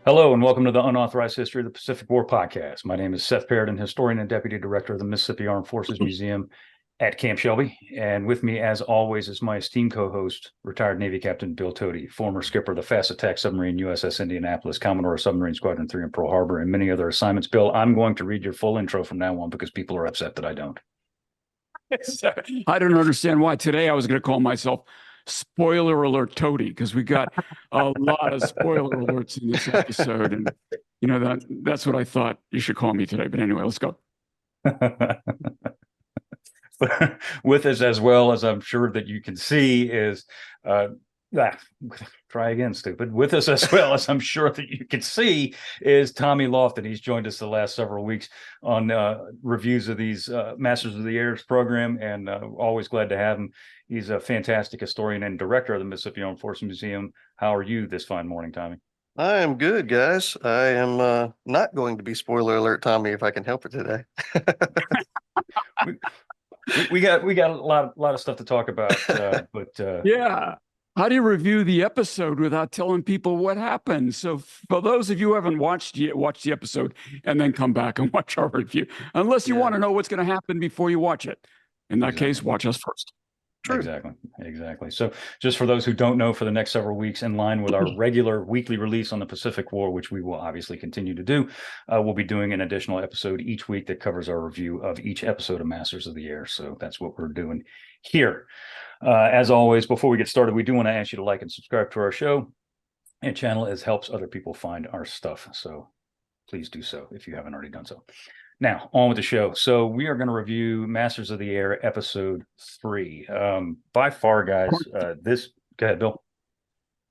Hello and welcome to the Unauthorized History of the Pacific War podcast. My name is Seth Perriton, historian and deputy director of the Mississippi Armed Forces Museum at Camp Shelby. And with me, as always, is my esteemed co-host, retired Navy Captain Bill Tody, former skipper of the fast attack submarine USS Indianapolis, Commodore of Submarine Squadron 3 in Pearl Harbor, and many other assignments. Bill, I'm going to read your full intro from now on because people are upset that I don't. I don't understand why. Today I was going to call myself Spoiler Alert Toady because we got a lot of spoiler alerts in this episode, and that's what I thought you should call me today. But anyway, let's go. With us, as well as I'm sure that you can see, is try again, stupid. With us, as well as I'm sure that you can see, is Tommy Lofton. He's joined us the last several weeks on reviews of these Masters of the Airs program, and always glad to have him. He's a fantastic historian and director of the Mississippi Armed Forces Museum. How are you this fine morning, Tommy? I am good, guys. I am not going to be spoiler alert, Tommy, if I can help it today. we got a lot of stuff to talk about, but yeah. How do you review the episode without telling people what happened? So for those of you who haven't watched the episode and then come back and watch our review, unless you want to know what's going to happen before you watch it. In that case, watch us first. True. Exactly. So just for those who don't know, for the next several weeks, in line with our regular weekly release on the Pacific War, which we will obviously continue to do, we'll be doing an additional episode each week that covers our review of each episode of Masters of the Air. So that's what we're doing here. As always, before we get started, we do want to ask you to like and subscribe to our show and channel, as helps other people find our stuff. So please do so if you haven't already done so. Now, on with the show. So we are going to review Masters of the Air Episode 3. By far, guys, this... Go ahead, Bill.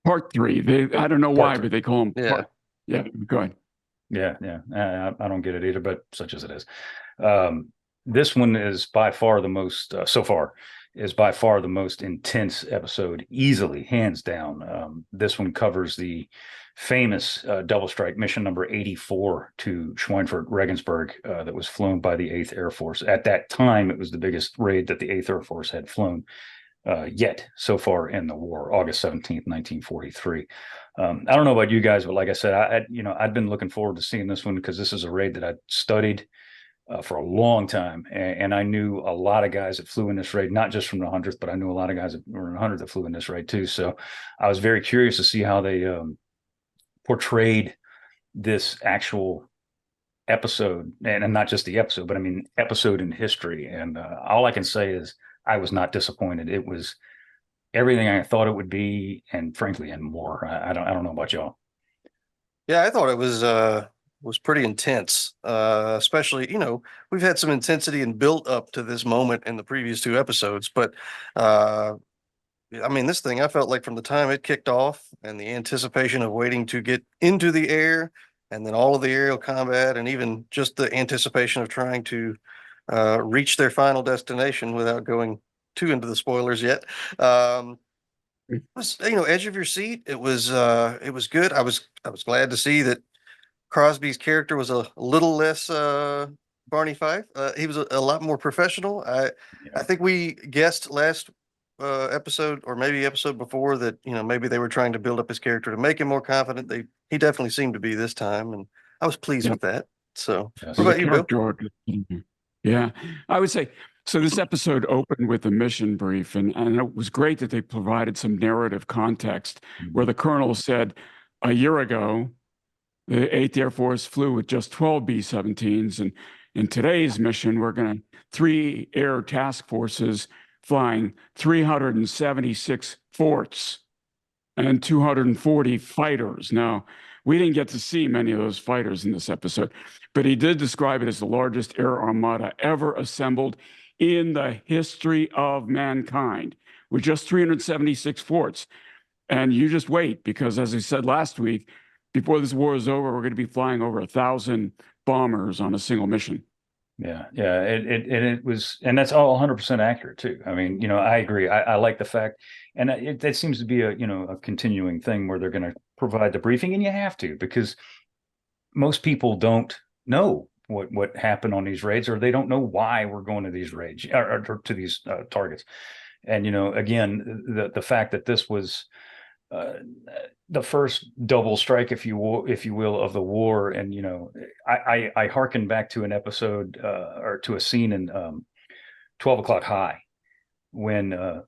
Part 3. I don't know why, but they call them... Yeah, go ahead. Yeah. I don't get it either, but such as it is. This one is by far the most... so far, is by far the most intense episode, easily, hands down. This one covers the famous double strike mission number 84 to Schweinfurt, Regensburg, that was flown by the 8th Air Force. At that time, it was the biggest raid that the 8th Air Force had flown yet so far in the war, August 17th, 1943. I don't know about you guys, but like I said, I'd been looking forward to seeing this one because this is a raid that I'd studied for a long time, and I knew a lot of guys that flew in this raid, not just from the 100th, but I knew a lot of guys that were in the 100th that flew in this raid too. So I was very curious to see how they portrayed this actual episode, and not just the episode, but I mean episode in history. And all I can say is I was not disappointed. It was everything I thought it would be, and frankly, and more. I don't know about y'all. Yeah, I thought it was pretty intense. Especially, we've had some intensity and built up to this moment in the previous 2 episodes, but I mean, this thing, I felt like from the time it kicked off and the anticipation of waiting to get into the air, and then all of the aerial combat, and even just the anticipation of trying to reach their final destination without going too into the spoilers yet. It was, edge of your seat. It was good. I was glad to see that Crosby's character was a little less Barney Fife. He was a lot more professional. I think we guessed last episode, or maybe episode before, that maybe they were trying to build up his character to make him more confident. He definitely seemed to be this time, and I was pleased with that. So what about you, Bill? Yeah, I would say so. This episode opened with a mission brief, and it was great that they provided some narrative context where the colonel said a year ago the 8th Air Force flew with just 12 B-17s, and in today's mission we're going to 3 air task forces flying 376 forts and 240 fighters. Now, we didn't get to see many of those fighters in this episode, but he did describe it as the largest air armada ever assembled in the history of mankind, with just 376 forts. And you just wait, because as I said last week, before this war is over, we're going to be flying over 1,000 bombers on a single mission. Yeah. It was, and that's all 100% accurate too. I mean, I agree. I like the fact, and that seems to be a continuing thing where they're going to provide the briefing, and you have to, because most people don't know what happened on these raids, or they don't know why we're going to these raids or to these targets. And again, the fact that this was uh, the first double strike, if you will, of the war. And I hearken back to an episode or to a scene in 12 O'Clock High when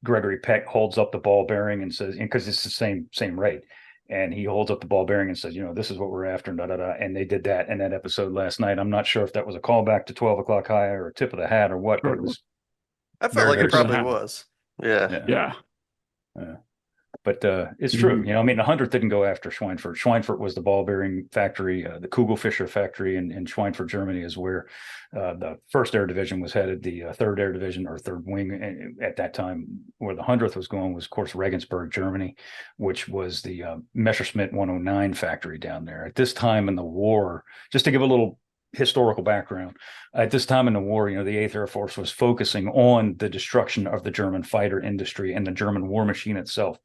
Gregory Peck holds up the ball bearing and says, because it's the same rate, and he holds up the ball bearing and says, this is what we're after, and da da da. And they did that in that episode last night. I'm not sure if that was a callback to 12 O'Clock High or a tip of the hat or what, but it was. I felt like it probably was. Yeah. Yeah. But it's true. I mean, the 100th didn't go after Schweinfurt. Schweinfurt was the ball bearing factory. The Kugelfischer factory in Schweinfurt, Germany, is where the 1st Air Division was headed. The 3rd Air Division, or 3rd Wing at that time, where the 100th was going, was, of course, Regensburg, Germany, which was the Messerschmitt 109 factory down there. At this time in the war, just to give a little historical background, at this time in the war, the 8th Air Force was focusing on the destruction of the German fighter industry and the German war machine itself.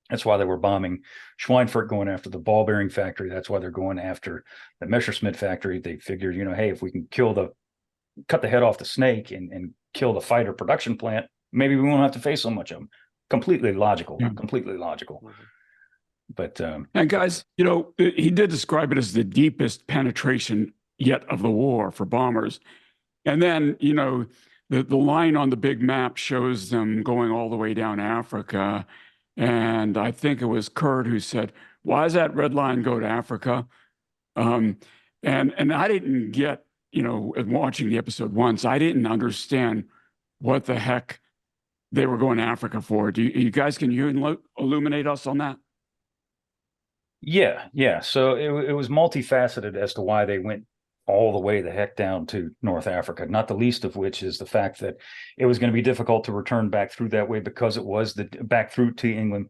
That's why they were bombing Schweinfurt, going after the ball bearing factory. That's why they're going after the Messerschmitt factory. They figured, hey, if we can cut the head off the snake and kill the fighter production plant, maybe we won't have to face so much of them. Completely logical. But and guys, he did describe it as the deepest penetration yet of the war for bombers. And then, the line on the big map shows them going all the way down Africa. And I think it was Kurt who said, why does that red line go to Africa? And I didn't get, watching the episode once, I didn't understand what the heck they were going to Africa for. You guys, can you illuminate us on that? Yeah. So it was multifaceted as to why they went all the way the heck down to North Africa, not the least of which is the fact that it was going to be difficult to return back through that way, because it was back through to England,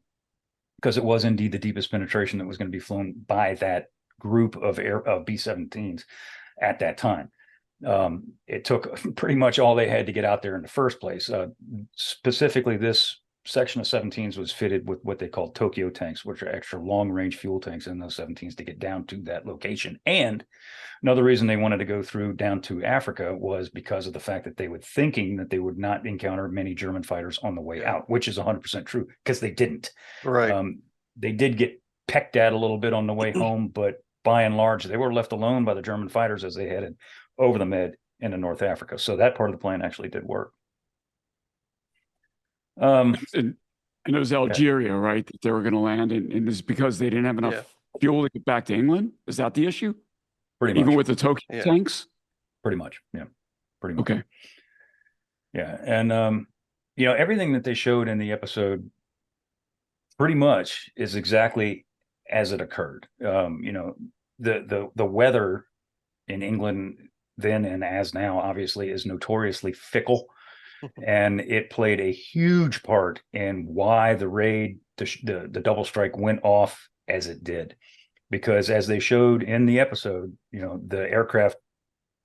because it was indeed the deepest penetration that was going to be flown by that group of B-17s at that time. It took pretty much all they had to get out there in the first place. Specifically, this section of 17s was fitted with what they call Tokyo tanks, which are extra long-range fuel tanks in those 17s to get down to that location. And another reason they wanted to go through down to Africa was because of the fact that they were thinking that they would not encounter many German fighters on the way out, which is 100% true, because they didn't. Right. They did get pecked at a little bit on the way home, but by and large, they were left alone by the German fighters as they headed over the Med into North Africa. So that part of the plan actually did work. And it was Algeria, right, that they were going to land, and it's because they didn't have enough fuel to get back to England. Is that the issue? Pretty much. Even with the Tokyo tanks? Pretty much, yeah. Pretty much. Okay. Yeah, and everything that they showed in the episode pretty much is exactly as it occurred. The weather in England then and as now, obviously, is notoriously fickle. And it played a huge part in why the raid, the double strike, went off as it did. Because as they showed in the episode, the aircraft,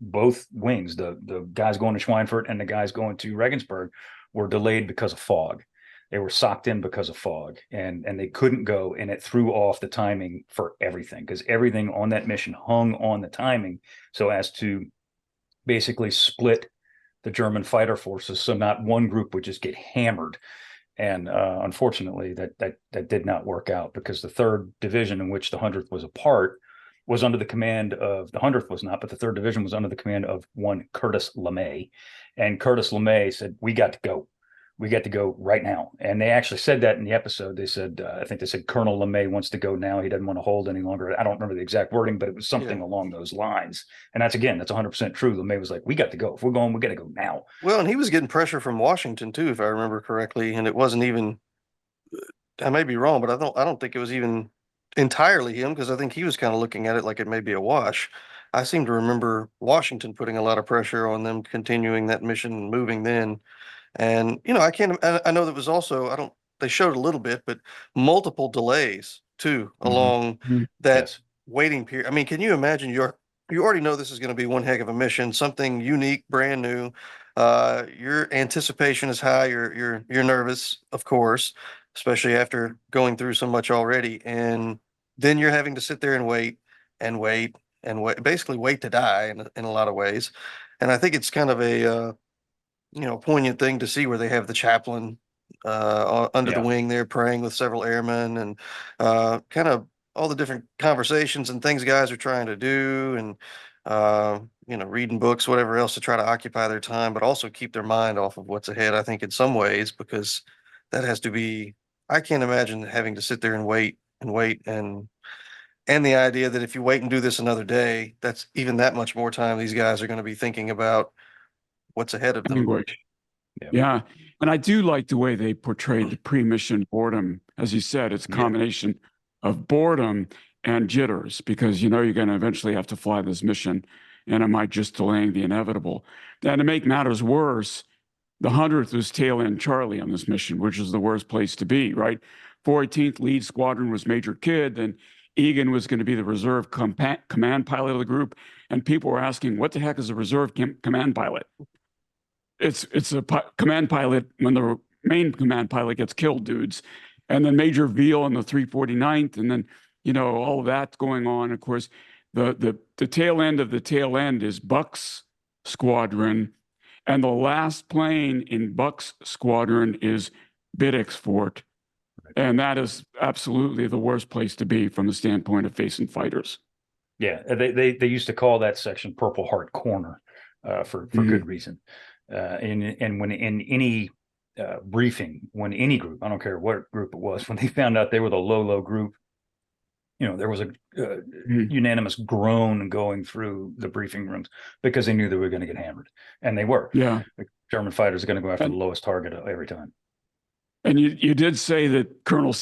both wings, the guys going to Schweinfurt and the guys going to Regensburg, were delayed because of fog. They were socked in because of fog, and they couldn't go, and it threw off the timing for everything, because everything on that mission hung on the timing so as to basically split the German fighter forces, so not one group would just get hammered. And unfortunately, that did not work out, because the 3rd Division, in which the 100th was a part, was under the command of, the 100th was not, but the 3rd Division was under the command of one Curtis LeMay. And Curtis LeMay said, we got to go. We got to go right now. And they actually said that in the episode. They said, I think they said Colonel LeMay wants to go now. He doesn't want to hold any longer. I don't remember the exact wording, but it was something along those lines. And that's 100% true. LeMay was like, we got to go. If we're going, we got to go now. Well, and he was getting pressure from Washington too, if I remember correctly. And it wasn't even, I may be wrong, but I don't think it was even entirely him, because I think he was kind of looking at it like it may be a wash. I seem to remember Washington putting a lot of pressure on them continuing that mission, moving then. And, I know that was also, they showed a little bit, but multiple delays too along that waiting period. I mean, can you imagine you already know this is going to be one heck of a mission, something unique, brand new. Your anticipation is high. You're nervous, of course, especially after going through so much already. And then you're having to sit there and wait and wait and wait, basically wait to die in a lot of ways. And I think it's kind of a, poignant thing to see where they have the chaplain under the Yeah. wing there, praying with several airmen, and kind of all the different conversations and things guys are trying to do, and reading books, whatever else to try to occupy their time, but also keep their mind off of what's ahead. I think in some ways, because that has to be. I can't imagine having to sit there and wait and wait and the idea that if you wait and do this another day, that's even that much more time these guys are going to be thinking about what's ahead of them. Language. Yeah. Yeah. And I do like the way they portrayed the pre-mission boredom. As you said, it's a Yeah. combination of boredom and jitters, because you know you're going to eventually have to fly this mission, and it might just delaying the inevitable. And to make matters worse, the 100th was tail end Charlie on this mission, which is the worst place to be, right? 418th lead squadron was Major Kidd, and Egan was going to be the reserve command pilot of the group. And people were asking, what the heck is a reserve command pilot? It's a command pilot when the main command pilot gets killed, dudes. And then Major Veal in the 349th, and then all of that going on. Of course, the tail end of the tail end is Buck's squadron, and the last plane in Buck's squadron is Biddick's fort, and that is absolutely the worst place to be from the standpoint of facing fighters. Yeah, they used to call that section Purple Heart Corner for good reason. And when in any briefing, when any group, I don't care what group it was, when they found out they were the low group, there was a unanimous groan going through the briefing rooms because they knew they were going to get hammered, and they were. Yeah, the German fighters are going to go after the lowest target every time. And you did say that Colonel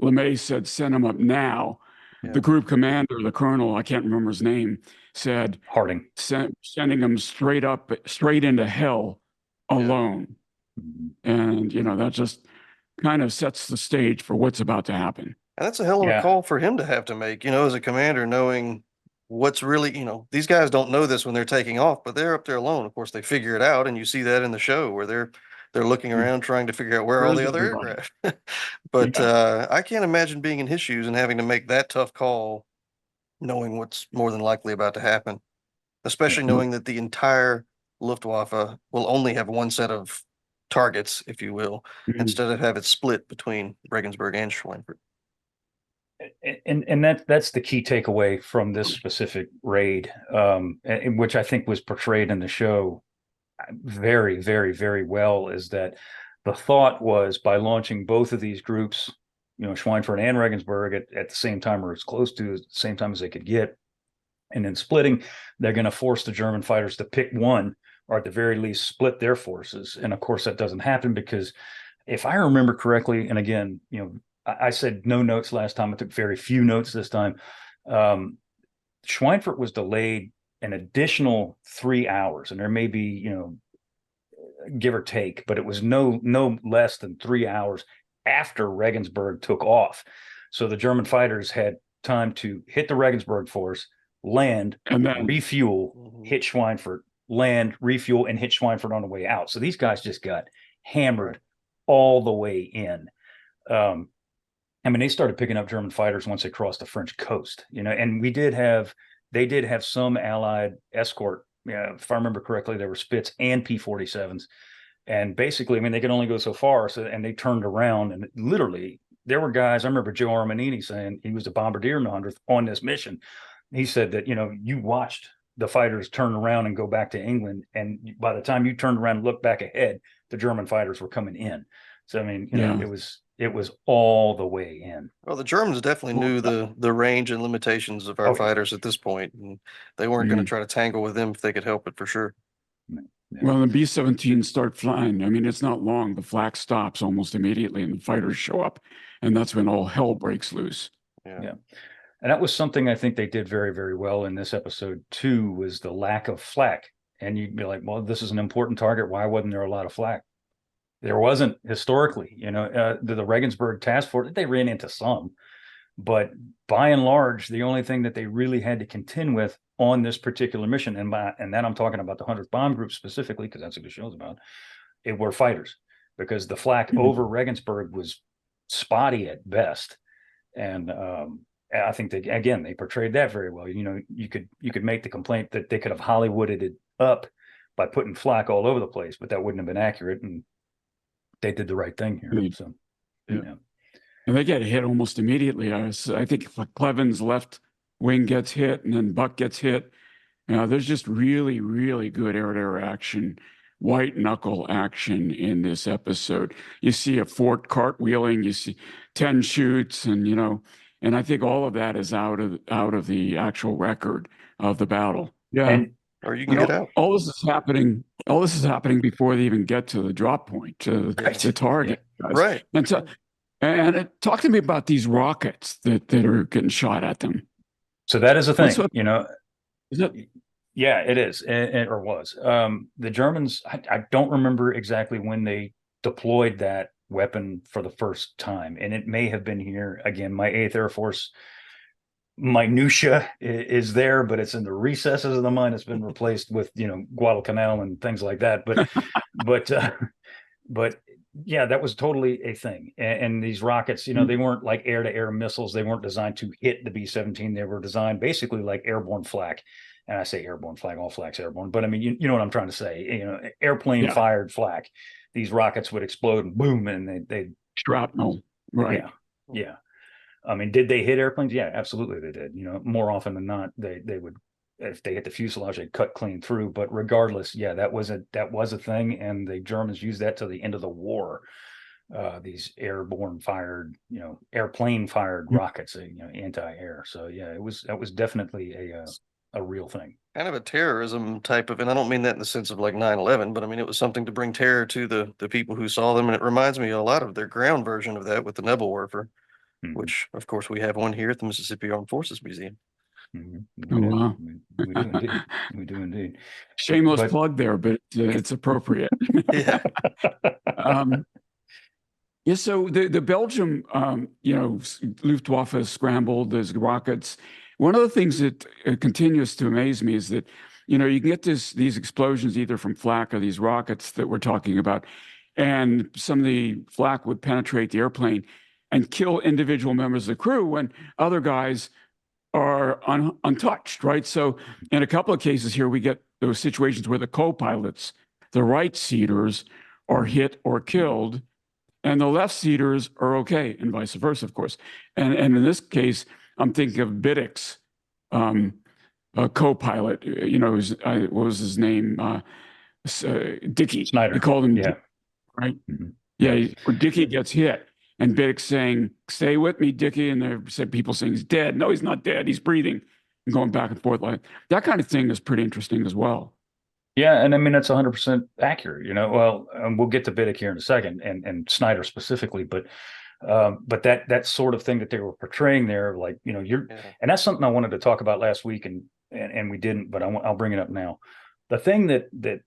LeMay said send him up now. Yeah. The group commander, the colonel, I can't remember his name, said Harding, sending him straight into hell alone. Yeah. And that just kind of sets the stage for what's about to happen. And that's a hell of a call for him to have to make, as a commander, knowing what's really, these guys don't know this when they're taking off, but they're up there alone. Of course, they figure it out, and you see that in the show where they're looking around trying to figure out where all the other aircraft. But I can't imagine being in his shoes and having to make that tough call, knowing what's more than likely about to happen, especially knowing that the entire Luftwaffe will only have one set of targets, if you will, instead of have it split between Regensburg and Schweinfurt. And that's the key takeaway from this specific raid, which I think was portrayed in the show very, very, very well, is that the thought was by launching both of these groups, Schweinfurt and Regensburg at the same time, or as close to the same time as they could get, and then splitting, they're going to force the German fighters to pick one, or at the very least split their forces. And of course that doesn't happen because if I remember correctly, and again, I said no notes last time, I took very few notes this time. Schweinfurt was delayed an additional 3 hours, and there may be, give or take, but it was no less than 3 hours after Regensburg took off. So the German fighters had time to hit the Regensburg force, land, and then refuel, hit Schweinfurt, land, refuel, and hit Schweinfurt on the way out. So these guys just got hammered all the way in. They started picking up German fighters once they crossed the French coast, and they did have some Allied escort. If I remember correctly, there were Spitz and P-47s. And basically, they could only go so far. And they turned around, and literally there were guys. I remember Joe Armanini saying, he was a bombardier in the 100th on this mission. He said that, you watched the fighters turn around and go back to England. And by the time you turned around and looked back ahead, the German fighters were coming in. So, it was all the way in. Well, the Germans definitely knew the range and limitations of our fighters at this point, and they weren't going to try to tangle with them if they could help it, for sure. Yeah. Well, the B-17s start flying. It's not long. The flak stops almost immediately, and the fighters show up, and that's when all hell breaks loose. Yeah. And that was something I think they did very, very well in this episode too, was the lack of flak. And you'd be like, well, this is an important target. Why wasn't there a lot of flak? There wasn't historically, the Regensburg task force, they ran into some, but by and large, the only thing that they really had to contend with on this particular mission, and then I'm talking about the 100th Bomb Group specifically, because that's what the show's about, it were fighters, because the flak over Regensburg was spotty at best. And I think they portrayed that very well. You could make the complaint that they could have Hollywooded it up by putting flak all over the place, but that wouldn't have been accurate. And they did the right thing here. Mm. So, Yeah. And they get hit almost immediately. I think Cleven's left wing gets hit, and then Buck gets hit. There's just really, really good air-to-air action, white knuckle action in this episode. You see a fort cartwheeling, you see 10 shoots, and and I think all of that is out of the actual record of the battle. Yeah. and Or you can get out. All this is happening. All this is happening before they even get to the drop point, to the target. Guys. Right. And so, talk to me about these rockets that are getting shot at them. so that is a thing, Is it? Yeah, it is, or was. The Germans, I don't remember exactly when they deployed that weapon for the first time, and it may have been here again. My 8th Air Force minutia is there, but it's in the recesses of the mind. It's been replaced with Guadalcanal and things like that. But yeah, that was totally a thing. And these rockets, they weren't like air-to-air missiles. They weren't designed to hit the B-17. They were designed basically like airborne flak. And I say airborne flag, all flak's airborne, but I mean, you know what I'm trying to say. Airplane fired flak. These rockets would explode and boom, and they shrapnel. Right. Yeah. I mean, did they hit airplanes? Yeah, absolutely they did. More often than not, they would, if they hit the fuselage, they'd cut clean through. But regardless, yeah, that was a thing, and the Germans used that to the end of the war. These airborne fired, airplane fired rockets, anti-air. So yeah, that was definitely a real thing. Kind of a terrorism type of, and I don't mean that in the sense of like 9/11, but I mean it was something to bring terror to the people who saw them, and it reminds me a lot of their ground version of that with the Nuke Warfare, which of course we have one here at the Mississippi Armed Forces Museum. Oh, wow. We do indeed. We do indeed. Shameless plug there, but it's appropriate. Yeah. Yeah. So the Belgium, Luftwaffe scrambled. There's rockets. One of the things that continues to amaze me is that, you can get these explosions either from flak or these rockets that we're talking about, and some of the flak would penetrate the airplane and kill individual members of the crew when other guys are untouched, right? So in a couple of cases here, we get those situations where the co-pilots, the right seaters, are hit or killed, and the left seaters are okay, and vice versa, of course. And in this case, I'm thinking of Biddick's co-pilot, what was his name? Dicky Snider. They called him, yeah. Right? Mm-hmm. Yeah, Dicky gets hit, and Biddick's saying, "Stay with me, Dicky," and there said people saying he's dead. No, he's not dead. He's breathing, and going back and forth like that. Kind of thing is pretty interesting as well. Yeah, and I mean that's 100% accurate. Well, we'll get to Biddick here in a second, and Snider specifically, but that sort of thing that they were portraying there, like and that's something I wanted to talk about last week, and we didn't, but I'll bring it up now. The thing that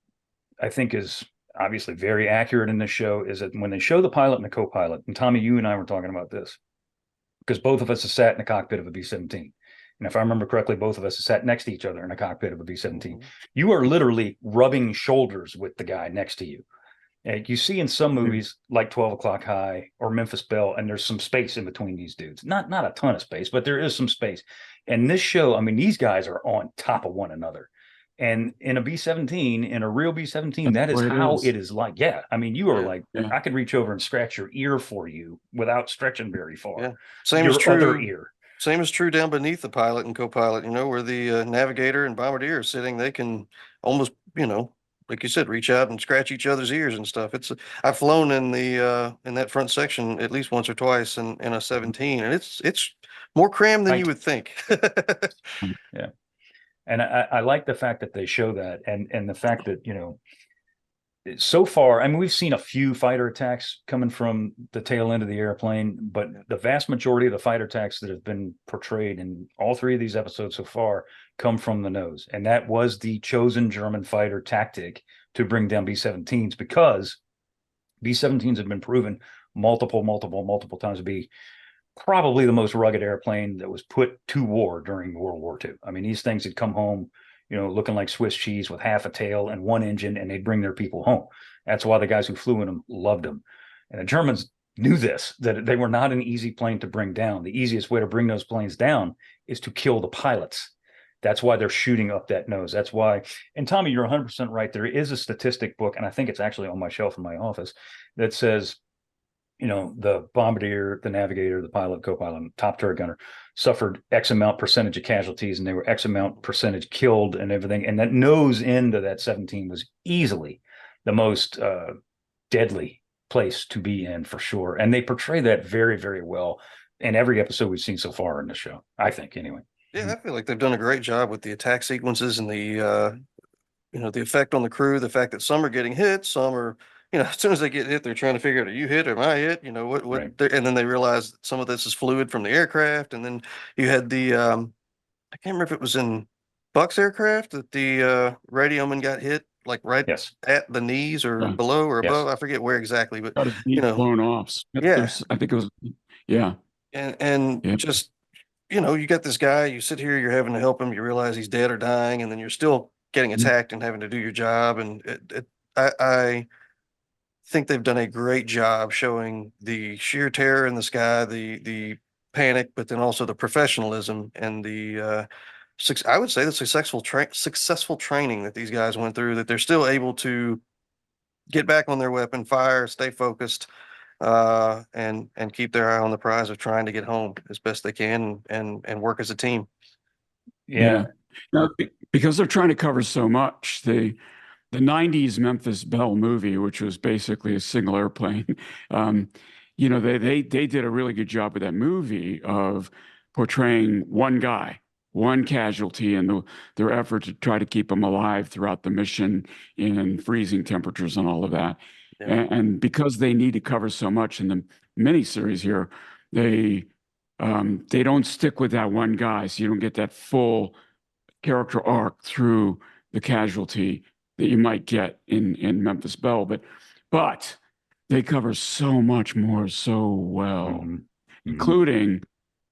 I think is obviously very accurate in this show is that when they show the pilot and the co-pilot, and Tommy, you and I were talking about this because both of us have sat in the cockpit of a B-17. And if I remember correctly, both of us have sat next to each other in a cockpit of a B-17. You are literally rubbing shoulders with the guy next to you. And you see in some movies like 12 O'Clock High or Memphis Belle, and there's some space in between these dudes. Not a ton of space, but there is some space. And this show, I mean, these guys are on top of one another. And in a B-17, in a real B-17, that is how it is like. Yeah, I mean, you are I could reach over and scratch your ear for you without stretching very far. Yeah, same is true. Other ear. Same is true down beneath the pilot and co-pilot, where the navigator and bombardier are sitting. They can almost, like you said, reach out and scratch each other's ears and stuff. I've flown in in that front section at least once or twice in a 17, and it's more crammed than you would think. Yeah. And I like the fact that they show that, and the fact that, so far, I mean, we've seen a few fighter attacks coming from the tail end of the airplane, but the vast majority of the fighter attacks that have been portrayed in all three of these episodes so far come from the nose. And that was the chosen German fighter tactic to bring down B-17s, because B-17s have been proven multiple times to be probably the most rugged airplane that was put to war during World War II. I mean, these things had come home, looking like Swiss cheese with half a tail and one engine, and they'd bring their people home. That's why the guys who flew in them loved them. And the Germans knew this, that they were not an easy plane to bring down. The easiest way to bring those planes down is to kill the pilots. That's why they're shooting up that nose. That's why. And Tommy, you're 100% right. There is a statistic book, and I think it's actually on my shelf in my office, that says, the bombardier, the navigator, the pilot, co-pilot, and top turret gunner suffered X amount percentage of casualties, and they were X amount percentage killed and everything. And that nose end of that 17 was easily the most deadly place to be in, for sure. And they portray that very, very well in every episode we've seen so far in the show, I think, anyway. Yeah, I feel like they've done a great job with the attack sequences and the the effect on the crew, the fact that some are getting hit, some are, as soon as they get hit, they're trying to figure out, are you hit? Am I hit? Right. And then they realize that some of this is fluid from the aircraft. And then you had I can't remember if it was in Buck's aircraft that the radioman got hit, like right Yes. at the knees or Yeah. below or Yes. above. I forget where exactly, but Got his knee blown off. Yeah. I think it was, yeah. and Yeah. just, you got this guy, you sit here, you're having to help him, you realize he's dead or dying, and then you're still getting attacked and having to do your job. And I think they've done a great job showing the sheer terror in the sky, the panic, but then also the professionalism and the I would say the successful training that these guys went through, that they're still able to get back on their weapon, fire, stay focused, and keep their eye on the prize of trying to get home as best they can and work as a team. Yeah. Now, because they're trying to cover so much, the 90s Memphis Belle movie, which was basically a single airplane, they did a really good job with that movie of portraying one guy, one casualty, and their effort to try to keep him alive throughout the mission in freezing temperatures and all of that. Yeah. And because they need to cover so much in the miniseries here, they don't stick with that one guy, so you don't get that full character arc through the casualty that you might get in Memphis Belle, but they cover so much more so well, Mm-hmm. including,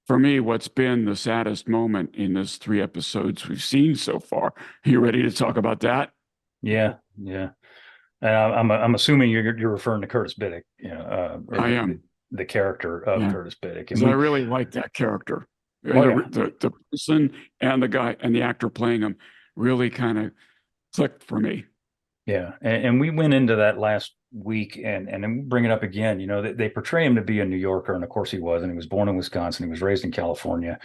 for me, what's been the saddest moment in those 3 episodes we've seen so far. Are you ready to talk about that? Yeah. I'm assuming you're referring to Curtis Biddick. I am. The character of Curtis Biddick, because I really like that character. The person and the guy and the actor playing him really kind of clicked for me. Yeah, and we went into that last week, and then bring it up again. They portray him to be a New Yorker, and of course he was. And he was born in Wisconsin. He was raised in California,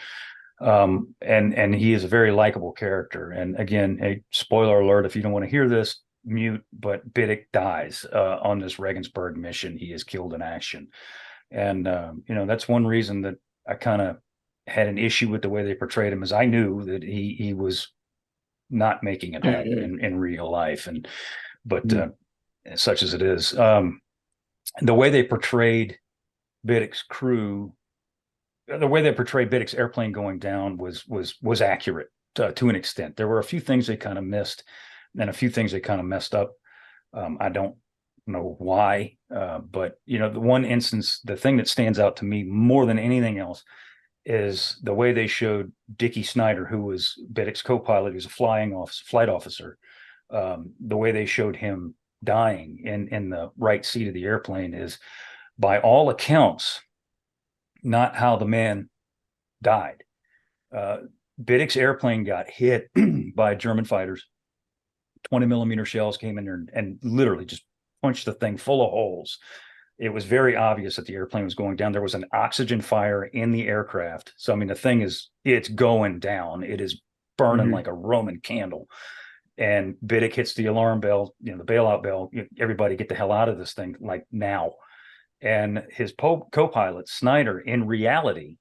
and he is a very likable character. And again, a spoiler alert: if you don't want to hear this, mute. But Biddick dies on this Regensburg mission. He is killed in action, and that's one reason that I kind of had an issue with the way they portrayed him, as I knew that he was not making it home in real life, but such as it is, the way they portrayed Biddick's crew, the way they portrayed Biddick's airplane going down was accurate to an extent. There were a few things they kind of missed, and a few things they kind of messed up. I don't know why, but the one instance, the thing that stands out to me more than anything else, is the way they showed Dicky Snider, who was Biddick's co-pilot, who's a flight officer. The way they showed him dying in the right seat of the airplane is, by all accounts, not how the man died. Biddick's airplane got hit by German fighters. 20 millimeter shells came in there and literally just punched the thing full of holes. It was very obvious that the airplane was going down. There was an oxygen fire in the aircraft. So, I mean, the thing it's going down. It is burning like a Roman candle. And Biddick hits the alarm bell, the bailout bell. Everybody get the hell out of this thing, like now. And his co-pilot, Snider, in reality,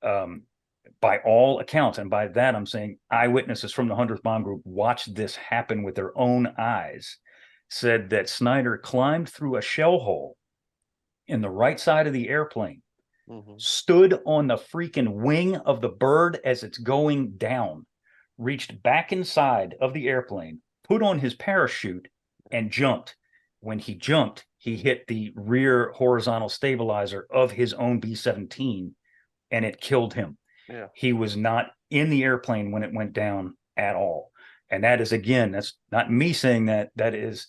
by all accounts, and by that I'm saying eyewitnesses from the 100th Bomb Group watched this happen with their own eyes, said that Snider climbed through a shell hole in the right side of the airplane, stood on the freaking wing of the bird as it's going down, reached back inside of the airplane, put on his parachute, and jumped. When he jumped, he hit the rear horizontal stabilizer of his own B-17, and it killed him. Yeah. He was not in the airplane when it went down at all. And that is, again, that's not me saying that. That is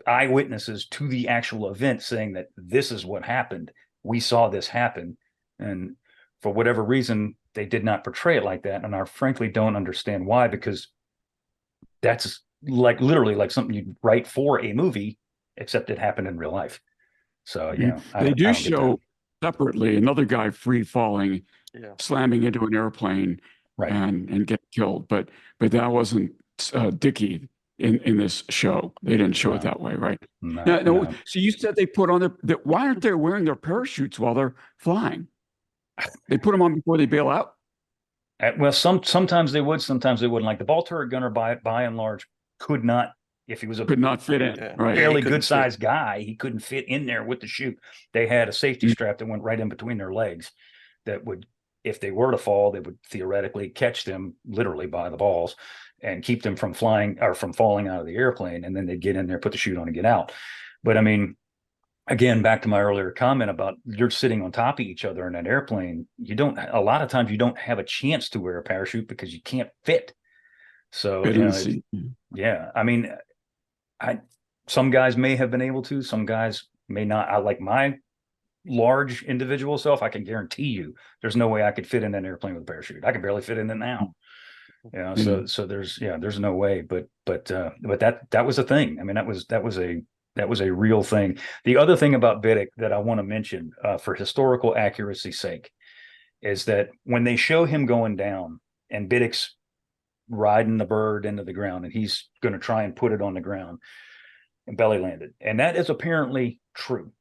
eyewitnesses to the actual event saying that this is what happened. We saw this happen. And for whatever reason, they did not portray it like that. And I frankly don't understand why, because that's like literally like something you'd write for a movie, except it happened in real life. So, you know, They do I don't get that. show separately another guy free falling, Yeah. slamming into an airplane Right. and get killed. But that wasn't Dicky in this show. They didn't show it that way, right? No, No. no. So you said they put on why aren't they wearing their parachutes while they're flying? They put them on before they bail out. Well, sometimes they would, sometimes they wouldn't. Like the ball turret gunner, by and large, could not, if he was a Could not fit in. Yeah. Right. fairly couldn't good sized guy, he couldn't fit in there with the chute. They had a safety strap that went right in between their legs that would, if they were to fall, they would theoretically catch them literally by the balls and keep them from flying or from falling out of the airplane. And then they'd get in there, put the chute on and get out. But I mean, again, back to my earlier comment about you're sitting on top of each other in an airplane. A lot of times you don't have a chance to wear a parachute because you can't fit. So, you know, yeah, I mean, some guys may have been able to, some guys may not. I like my large individual self. I can guarantee you there's no way I could fit in an airplane with a parachute. I can barely fit in it now. You know, so there's no way, but that was a thing. I mean, that was a real thing. The other thing about Biddick that I want to mention, for historical accuracy's sake, is that when they show him going down and Biddick's riding the bird into the ground and he's going to try and put it on the ground and belly landed, and that is apparently true.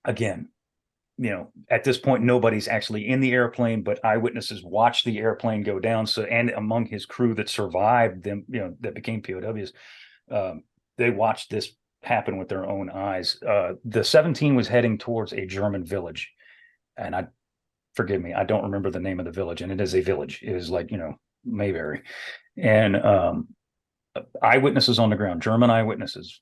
Again, you know, at this point, nobody's actually in the airplane, but eyewitnesses watched the airplane go down. So, and among his crew that survived them, you know, that became POWs, they watched this happen with their own eyes. The 17 was heading towards a German village, and forgive me, I don't remember the name of the village, and it is a village. It is like, you know, Mayberry, and eyewitnesses on the ground, German eyewitnesses,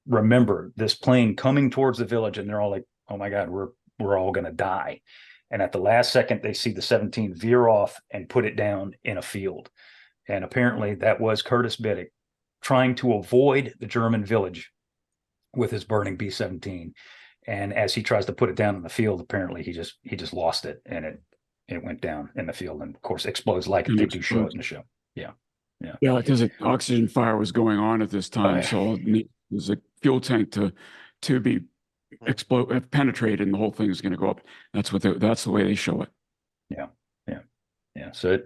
remember this plane coming towards the village, and they're all like, "Oh my God, we're all going to die." And at the last second, they see the 17 veer off and put it down in a field. And apparently that was Curtis Biddick trying to avoid the German village with his burning B-17. And as he tries to put it down in the field, apparently he just lost it, and it went down in the field, and of course explodes like they do show it in the show. Yeah. Yeah, because an oxygen fire was going on at this time, so it was a fuel tank to be penetrated, and the whole thing is going to go up. That's the way they show it. Yeah. So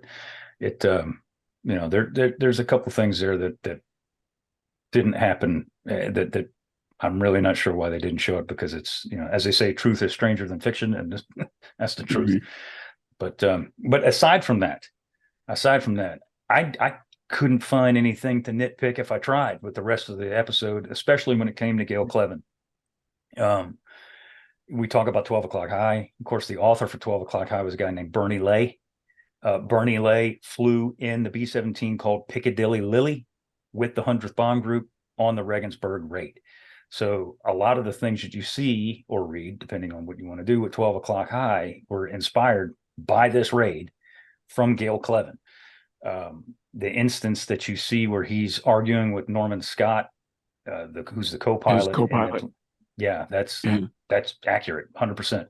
it you know, there's a couple things there that didn't happen, that I'm really not sure why they didn't show it, because it's, you know, as they say, truth is stranger than fiction, and that's the truth. But aside from that, I couldn't find anything to nitpick if I tried with the rest of the episode, especially when it came to Gale Cleven. We talk about 12 O'Clock High. Of course, the author for 12 O'Clock High was a guy named Bernie Lay. Bernie Lay flew in the B-17 called Picadilly Lily with the 100th Bomb Group on the Regensburg raid. So a lot of the things that you see or read, depending on what you want to do with 12 O'Clock High, were inspired by this raid from Gale Cleven. The instance that you see where he's arguing with Norman Scott, who's the co-pilot. Yeah, that's accurate. 100%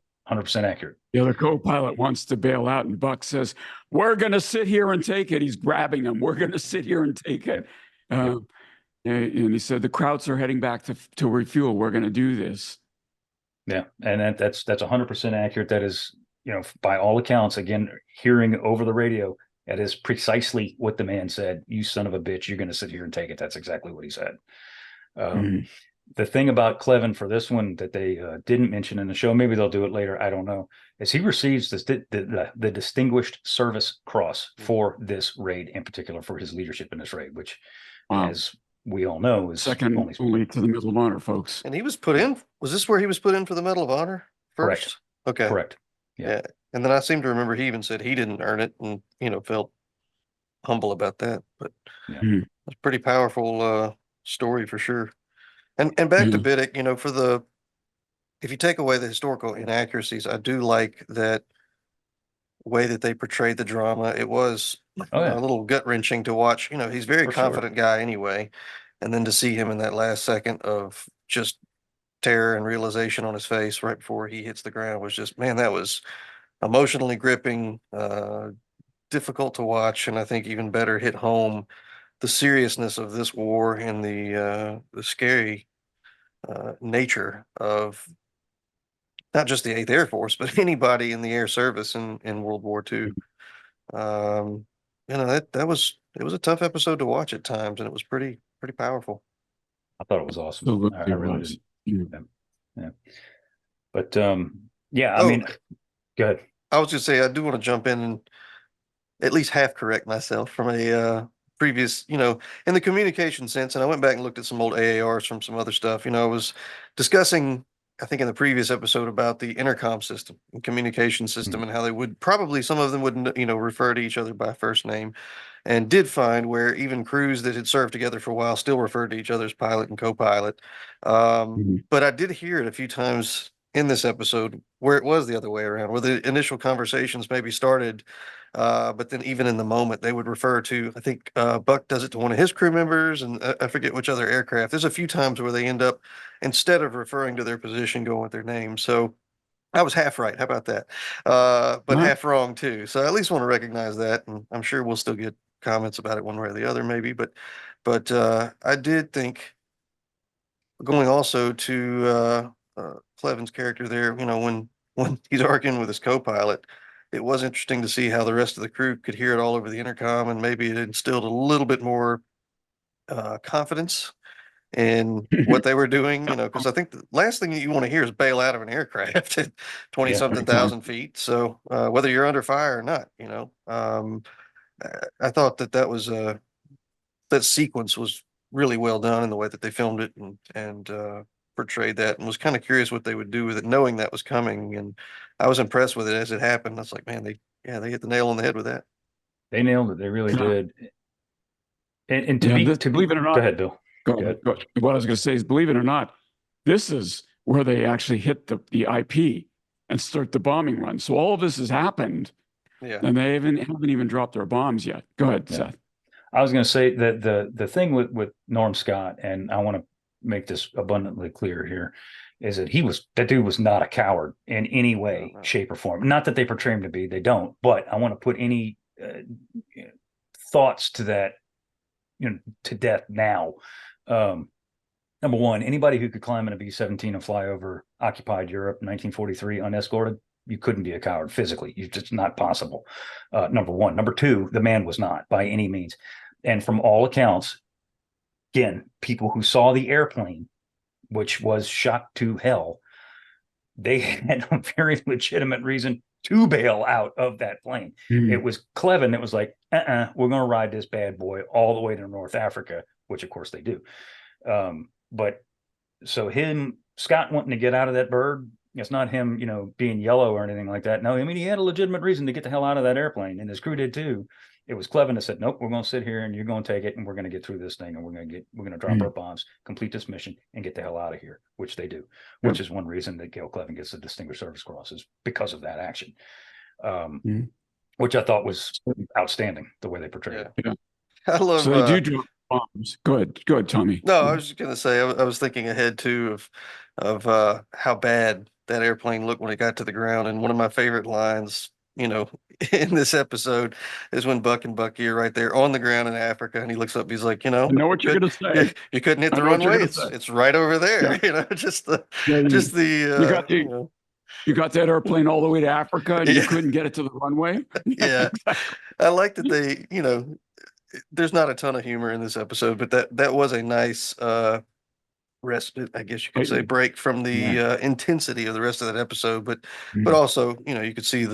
accurate. The other co-pilot wants to bail out, and Buck says, "We're going to sit here and take it." He's grabbing him. "We're going to sit here and take it." And he said, "The Krauts are heading back to refuel. We're going to do this." Yeah, and that's 100% accurate. That is, you know, by all accounts, again, hearing over the radio, that is precisely what the man said. "You son of a bitch, you're going to sit here and take it." That's exactly what he said. The thing about Cleven for this one that they didn't mention in the show, maybe they'll do it later, I don't know, is he receives the Distinguished Service Cross for this raid, in particular for his leadership in this raid, which, as we all know, is second only to the Medal of Honor, folks. And he was put in. Was this where he was put in for the Medal of Honor first? Correct. Okay. Correct. Yeah. And then I seem to remember he even said he didn't earn it, and, you know, felt humble about that. But it's a pretty powerful story for sure. And back to Biddick, you know, if you take away the historical inaccuracies, I do like that way that they portrayed the drama. It was a little gut wrenching to watch. You know, he's a very confident guy anyway. And then to see him in that last second of just terror and realization on his face right before he hits the ground was just, man, that was emotionally gripping, difficult to watch, and I think even better hit home the seriousness of this war and the scary nature of not just the Eighth Air Force, but anybody in the air service in World War II. That was it was a tough episode to watch at times, and it was pretty powerful. I thought it was awesome. Absolutely I really was. did. Yeah. But yeah, I Oh, mean, go ahead. I was gonna say I do want to jump in and at least half correct myself from a previous, in the communication sense. And I went back and looked at some old AARs from some other stuff. I was discussing, I think in the previous episode, about the intercom system and communication system and how they would probably, some of them would, refer to each other by first name, and did find where even crews that had served together for a while still referred to each other as pilot and co-pilot. But I did hear it a few times in this episode where it was the other way around, where the initial conversations maybe started, but then even in the moment they would refer to, I think Buck does it to one of his crew members, and I forget which other aircraft. There's a few times where they end up, instead of referring to their position, going with their name. So I was half right. How about that? But half wrong too. So I at least want to recognize that, and I'm sure we'll still get comments about it one way or the other, maybe. But I did think, going also to Cleven's character there, when he's arguing with his co-pilot, it was interesting to see how the rest of the crew could hear it all over the intercom, and maybe it instilled a little bit more confidence in what they were doing, because I think the last thing you want to hear is bail out of an aircraft at 20 something thousand feet. So whether you're under fire or not, I thought that sequence was really well done in the way that they filmed it and portrayed that, and was kind of curious what they would do with it, knowing that was coming. And I was impressed with it as it happened. I was like, man, they hit the nail on the head with that. They nailed it. They really did. And believe it or not, go ahead, Bill. Go ahead. What I was going to say is, believe it or not, this is where they actually hit the IP and start the bombing run. So all of this has happened, and they haven't even dropped their bombs yet. Go ahead, Seth. I was going to say that the thing with Norm Scott, and I want to make this abundantly clear here, is that that dude was not a coward in any way, shape, or form. Not that they portray him to be, they don't. But I want to put any thoughts to that, to death now. Number one, anybody who could climb in a B-17 and fly over occupied Europe in 1943 unescorted, you couldn't be a coward physically. It's just not possible. Number one. Number two, the man was not by any means. And from all accounts, again, people who saw the airplane, which was shot to hell, they had a very legitimate reason to bail out of that plane. It was Cleven that was like, we're going to ride this bad boy all the way to North Africa, which of course they do. But so Scott wanting to get out of that bird, it's not him, being yellow or anything like that. No, I mean, he had a legitimate reason to get the hell out of that airplane, and his crew did too. It was Cleven that said, nope, we're going to sit here and you're going to take it, and we're going to get through this thing, and we're going to drop our bombs, complete this mission, and get the hell out of here, which they do, which is one reason that Gale Cleven gets the Distinguished Service Cross, is because of that action, which I thought was outstanding, the way they portrayed it. I love. So they do drop bombs. Go ahead, Tommy. No, I was just going to say, I was thinking ahead too of how bad that airplane looked when it got to the ground. And one of my favorite lines, in this episode, is when Buck and Bucky are right there on the ground in Africa, and he looks up, he's like, I know what you're going to say. You couldn't hit the runway. It's right over there. You got that airplane all the way to Africa, and you couldn't get it to the runway. Yeah, I like that they, there's not a ton of humor in this episode, but that was a nice respite, I guess you could say, break from the intensity of the rest of that episode. But also, you could see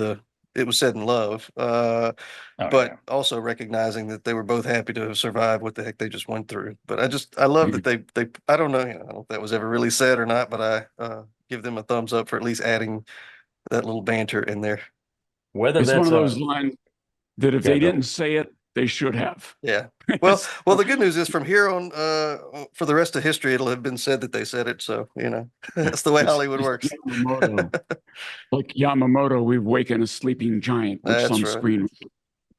it was said in love, also recognizing that they were both happy to have survived what the heck they just went through. But I love that they I don't know, I don't know if that was ever really said or not, but I give them a thumbs up for at least adding that little banter in there. Whether it's one of those lines that if they didn't say it, they should have. Yeah. Well, the good news is, from here on, for the rest of history, it'll have been said that they said it. So, that's the way Hollywood works. Like Yamamoto, we've wakened a sleeping giant, which that's some right. screen.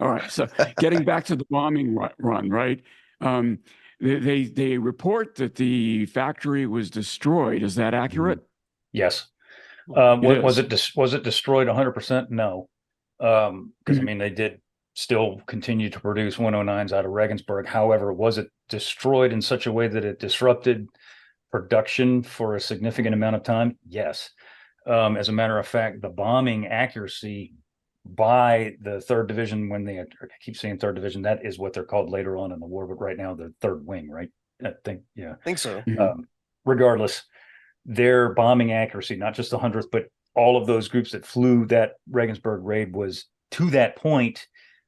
All right. So getting back to the bombing run, right? They report that the factory was destroyed. Is that accurate? Yes. Was it destroyed 100%? No. Because I mean, they did still continued to produce 109s out of Regensburg. However, was it destroyed in such a way that it disrupted production for a significant amount of time? Yes. As a matter of fact, the bombing accuracy by the 3rd Division, when I keep saying 3rd Division, that is what they're called later on in the war, but right now the 3rd Wing, right? I think, yeah. I think so. Regardless, their bombing accuracy, not just the 100th, but all of those groups that flew that Regensburg raid, was to that point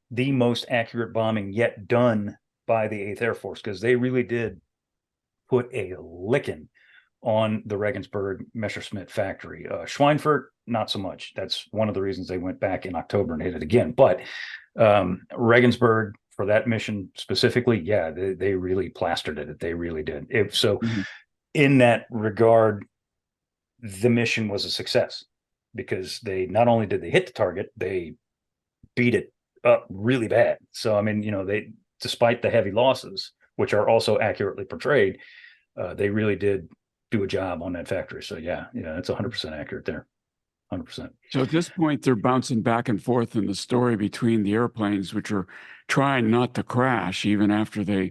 the most accurate bombing yet done by the 8th Air Force, because they really did put a licking on the Regensburg Messerschmitt factory. Schweinfurt, not so much. That's one of the reasons they went back in October and hit it again. But Regensburg, for that mission specifically, yeah, they really plastered it. They really did. In that regard, the mission was a success, because they not only did they hit the target, they beat it up really bad. So, I mean, they, despite the heavy losses, which are also accurately portrayed, they really did do a job on that factory. So yeah, it's 100% accurate there. 100%. So at this point, they're bouncing back and forth in the story between the airplanes, which are trying not to crash even after their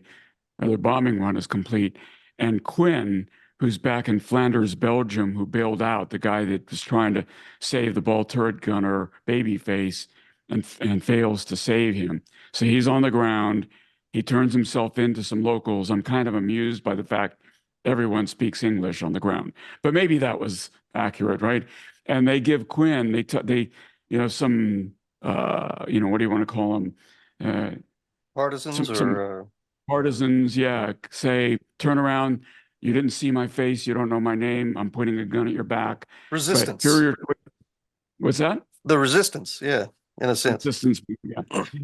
bombing run is complete, and Quinn, who's back in Flanders, Belgium, who bailed out, the guy that was trying to save the ball turret gunner Babyface and fails to save him. So he's on the ground. He turns himself into some locals. I'm kind of amused by the fact everyone speaks English on the ground, but maybe that was accurate, right? And they give Quinn, some, what do you want to call them? Partisans some partisans, yeah, say, turn around. You didn't see my face. You don't know my name. I'm pointing a gun at your back. resistance. What's that? The resistance, yeah, in a sense. Resistance, yeah.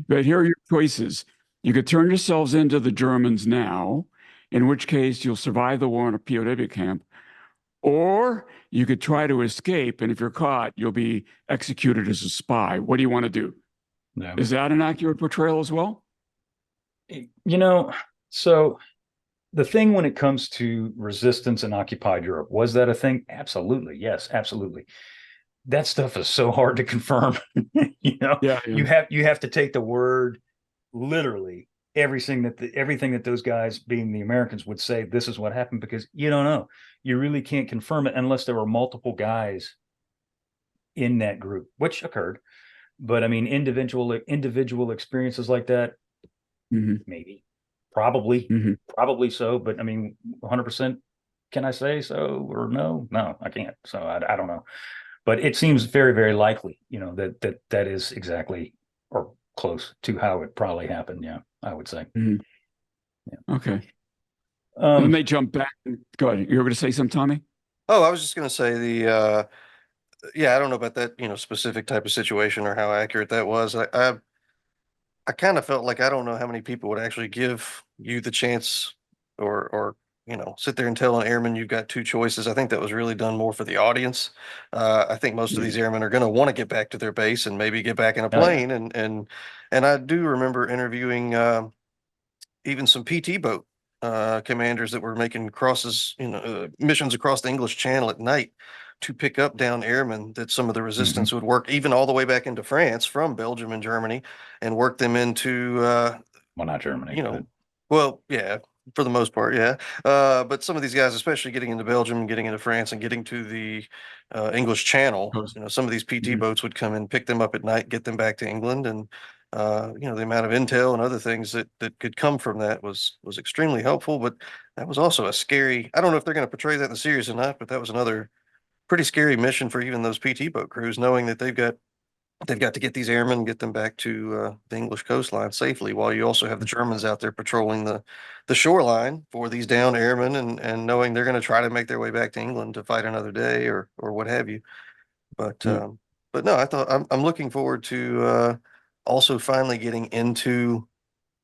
But here are your choices. You could turn yourselves into the Germans now, in which case you'll survive the war in a POW camp, or you could try to escape, and if you're caught, you'll be executed as a spy. What do you want to do? Yeah. Is that an accurate portrayal as well? So the thing when it comes to resistance in occupied Europe, was that a thing? Absolutely. Yes, absolutely. That stuff is so hard to confirm. Yeah. You have to take the word literally, everything that those guys, being the Americans, would say this is what happened, because you don't know. You really can't confirm it unless there were multiple guys in that group, which occurred. But I mean, individual experiences like that, maybe, probably so. But I mean, 100%, can I say so or no? No, I can't. So I don't know. But it seems very, very likely, that is exactly or close to how it probably happened. Yeah, I would say. Yeah. Okay. Then they jump back. Go ahead. You were going to say something, Tommy? Oh, I was just going to say yeah, I don't know about that, specific type of situation or how accurate that was. I kind of felt like I don't know how many people would actually give you the chance or sit there and tell an airman you've got two choices. I think that was really done more for the audience. I think most of these airmen are going to want to get back to their base and maybe get back in a plane. And I do remember interviewing even some PT boat commanders that were making crosses, missions across the English Channel at night to pick up down airmen that some of the resistance would work even all the way back into France from Belgium and Germany and work them into well, not Germany, well, yeah, for the most part, yeah. But some of these guys, especially getting into Belgium, getting into France, and getting to the English Channel, some of these PT boats would come and pick them up at night, get them back to England, and the amount of intel and other things that could come from that was extremely helpful. But that was also a scary. I don't know if they're going to portray that in the series or not, but that was another pretty scary mission for even those PT boat crews, knowing that they've got to get these airmen, get them back to the English coastline safely, while you also have the Germans out there patrolling the shoreline for these downed airmen, and knowing they're going to try to make their way back to England to fight another day or what have you. But no, I thought I'm looking forward to also finally getting into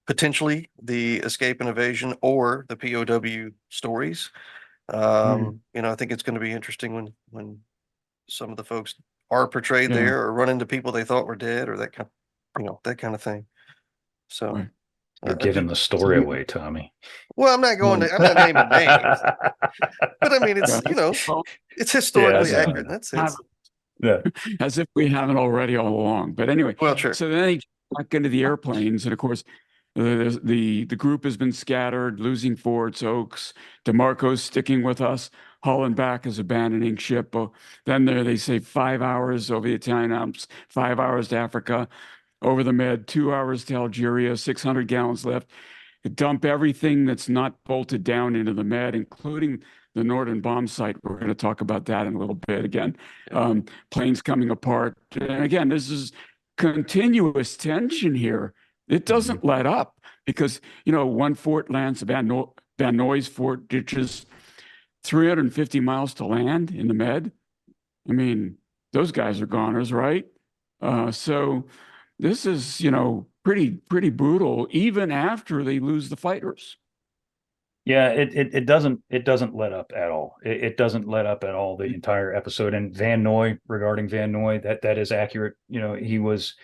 potentially the escape and evasion or the POW stories. I think it's going to be interesting when some of the folks are portrayed there or run into people they thought were dead or that kind of thing. So you're giving the story away, Tommy. Well, I'm not naming names, but I mean, it's historically accurate in that sense. As if we haven't already all along. But anyway, well, sure. So then back into the airplanes. And of course, the group has been scattered, losing Forts, Oaks. DeMarco's sticking with us. Holland back is abandoning ship. Then they say 5 hours over the Italian Alps, 5 hours to Africa, over the Med, 2 hours to Algeria, 600 gallons left. Dump everything that's not bolted down into the Med, including the Norden bomb site. We're going to talk about that in a little bit again. Planes coming apart. And again, this is continuous tension here. It doesn't let up because, one fort lands, Van Nuys fort ditches 350 miles to land in the Med. I mean, those guys are goners, right? So this is, pretty brutal, even after they lose the fighters. Yeah, it doesn't let up at all. It doesn't let up at all the entire episode. And regarding Van Noy, that is accurate. He was.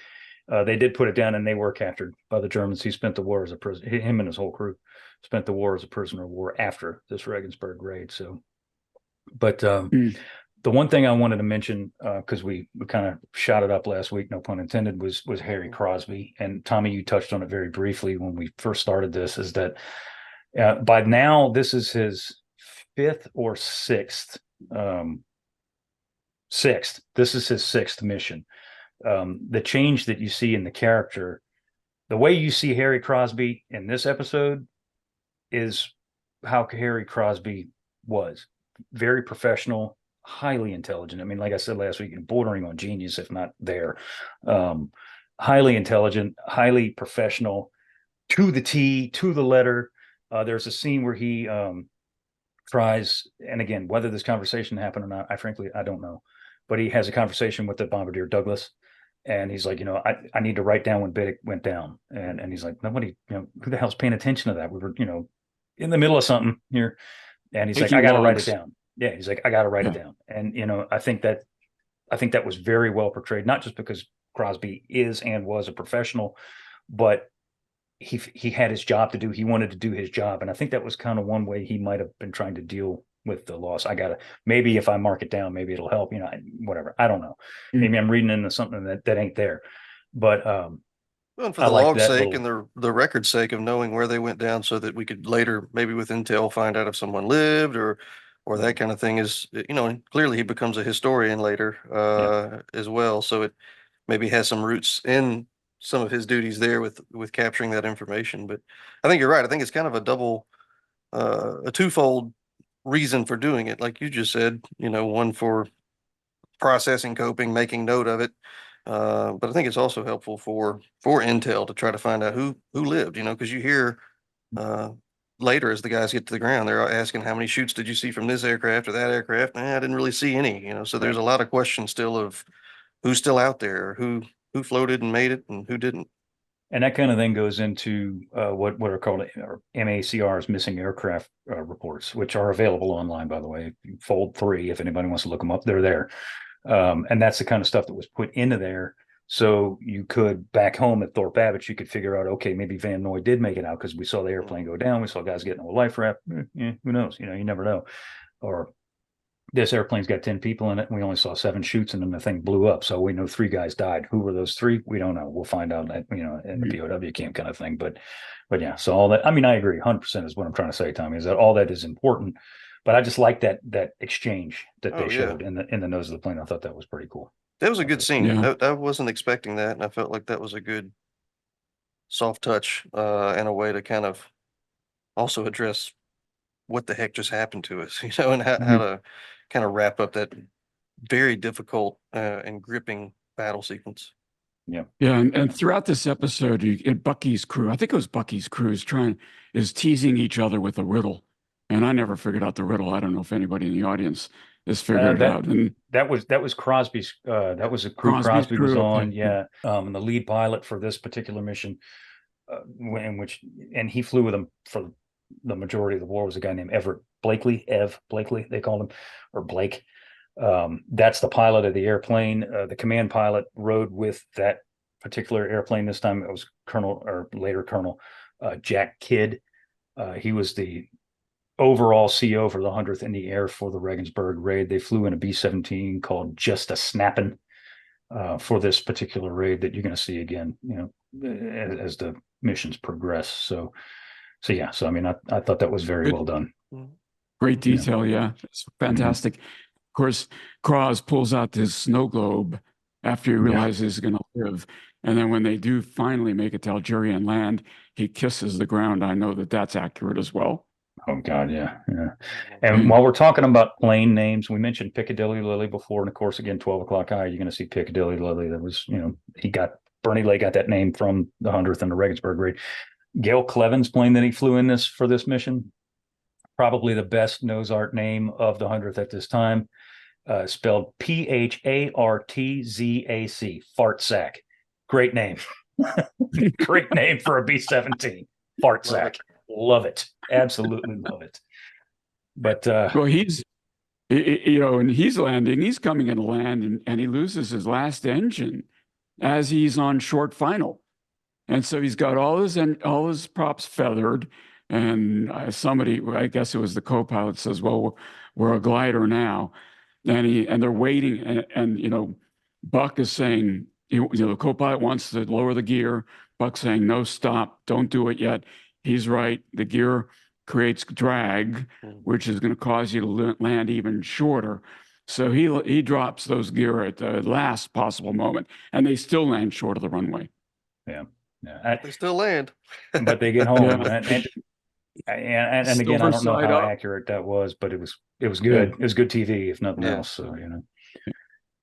They did put it down, and they were captured by the Germans. He spent the war as a prisoner. Him and his whole crew spent the war as a prisoner of war after this Regensburg raid. So, but the one thing I wanted to mention, because we kind of shot it up last week, no pun intended, was Harry Crosby. And Tommy, you touched on it very briefly when we first started this. Is that by now this is his fifth or sixth. This is his sixth mission. The change that you see in the character, the way you see Harry Crosby in this episode is how Harry Crosby was. Very professional, highly intelligent. I mean, like I said last week, bordering on genius, if not there. Highly intelligent, highly professional, to the T, to the letter. There's a scene where he tries, and again, whether this conversation happened or not, I don't know. But he has a conversation with the bombardier Douglas. And he's like, I need to write down when Biddick went down. And he's like, nobody, who the hell's paying attention to that? We were, in the middle of something here. And he's like, I got to write it down. Yeah. He's like, I got to write it down. And, I think that was very well portrayed, not just because Crosby is and was a professional, but he had his job to do. He wanted to do his job. And I think that was kind of one way he might have been trying to deal with the loss. Maybe if I mark it down, maybe it'll help, whatever. I don't know. Maybe I'm reading into something that ain't there, but, and for the log's sake and the record's sake of knowing where they went down so that we could later, maybe with intel, find out if someone lived or that kind of thing is, and clearly he becomes a historian later, as well. So it maybe has some roots in some of his duties there with capturing that information. But I think you're right. I think it's kind of a twofold reason for doing it, like you just said, one for processing, coping, making note of it, but I think it's also helpful for intel to try to find out who lived, because you hear later as the guys get to the ground, they're asking how many shoots did you see from this aircraft or that aircraft. I didn't really see any, so there's a lot of questions still of who's still out there, who floated and made it and who didn't. And that kind of thing goes into what are called MACR's missing aircraft reports, which are available online, by the way. Fold 3, if anybody wants to look them up, they're there. And that's the kind of stuff that was put into there. So you could, back home at Thorpe Abbott, you could figure out, okay, maybe Van Noy did make it out because we saw the airplane go down. We saw guys getting a life raft. Who knows? You never know. Or this airplane's got 10 people in it, and we only saw 7 shoots, and then the thing blew up. So we know 3 guys died. Who were those 3? We don't know. We'll find out at, in the POW camp kind of thing. But yeah, so all that, I agree 100% is what I'm trying to say, Tommy, is that all that is important. But I just like that exchange that they showed in the nose of the plane. I thought that was pretty cool. That was a good scene. Yeah. I wasn't expecting that, and I felt like that was a good soft touch and a way to kind of also address what the heck just happened to us, and how to kind of wrap up that very difficult and gripping battle sequence. Yeah. And throughout this episode, Bucky's crew, I think it was Bucky's crew, is teasing each other with a riddle. And I never figured out the riddle. I don't know if anybody in the audience has figured it out. And that was Crosby's. That was a crew Crosby was on. Okay. Yeah. And the lead pilot for this particular mission, and he flew with them for the majority of the war, was a guy named Ev Blakely, they called him, or Blake. That's the pilot of the airplane. The command pilot rode with that particular airplane. This time it was later Colonel Jack Kidd. He was the overall CO for the 100th in the air for the Regensburg raid. They flew in a B-17 called Just a Snappin' for this particular raid that you're going to see again, as the missions progress. So yeah. So I mean, I thought that was very Good. well done. Great detail. Yeah. It's fantastic. Of course, Cross pulls out this snow globe after he realizes he's going to live. And then when they do finally make it to Algeria and land, he kisses the ground. I know that that's accurate as well. Oh God, yeah. And while we're talking about plane names, we mentioned Picadilly Lily before, and of course, again, 12 o'clock high, you're going to see Picadilly Lily. That was, Bernie Lay got that name from the 100th and the Regensburg raid. Gale Cleven's plane that he flew in for this mission, probably the best nose art name of the 100th at this time, spelled Phartzac, Fartsack. Great name. Great name for a B-17. Fartsack. Love it. Absolutely love it. But well, he's and he's landing, he's coming in to land, and he loses his last engine as he's on short final. And so he's got all his props feathered. And somebody, I guess it was the co-pilot, says, well, we're a glider now. And they're waiting. And Buck is saying, the co-pilot wants to lower the gear. Buck's saying, no, stop, don't do it yet. He's right. The gear creates drag, which is going to cause you to land even shorter. So he drops those gear at the last possible moment, and they still land short of the runway. Yeah. They still land. But they get home. Yeah. And again, I don't know how accurate that was, but it was good. Yeah. It was good TV, if nothing else. So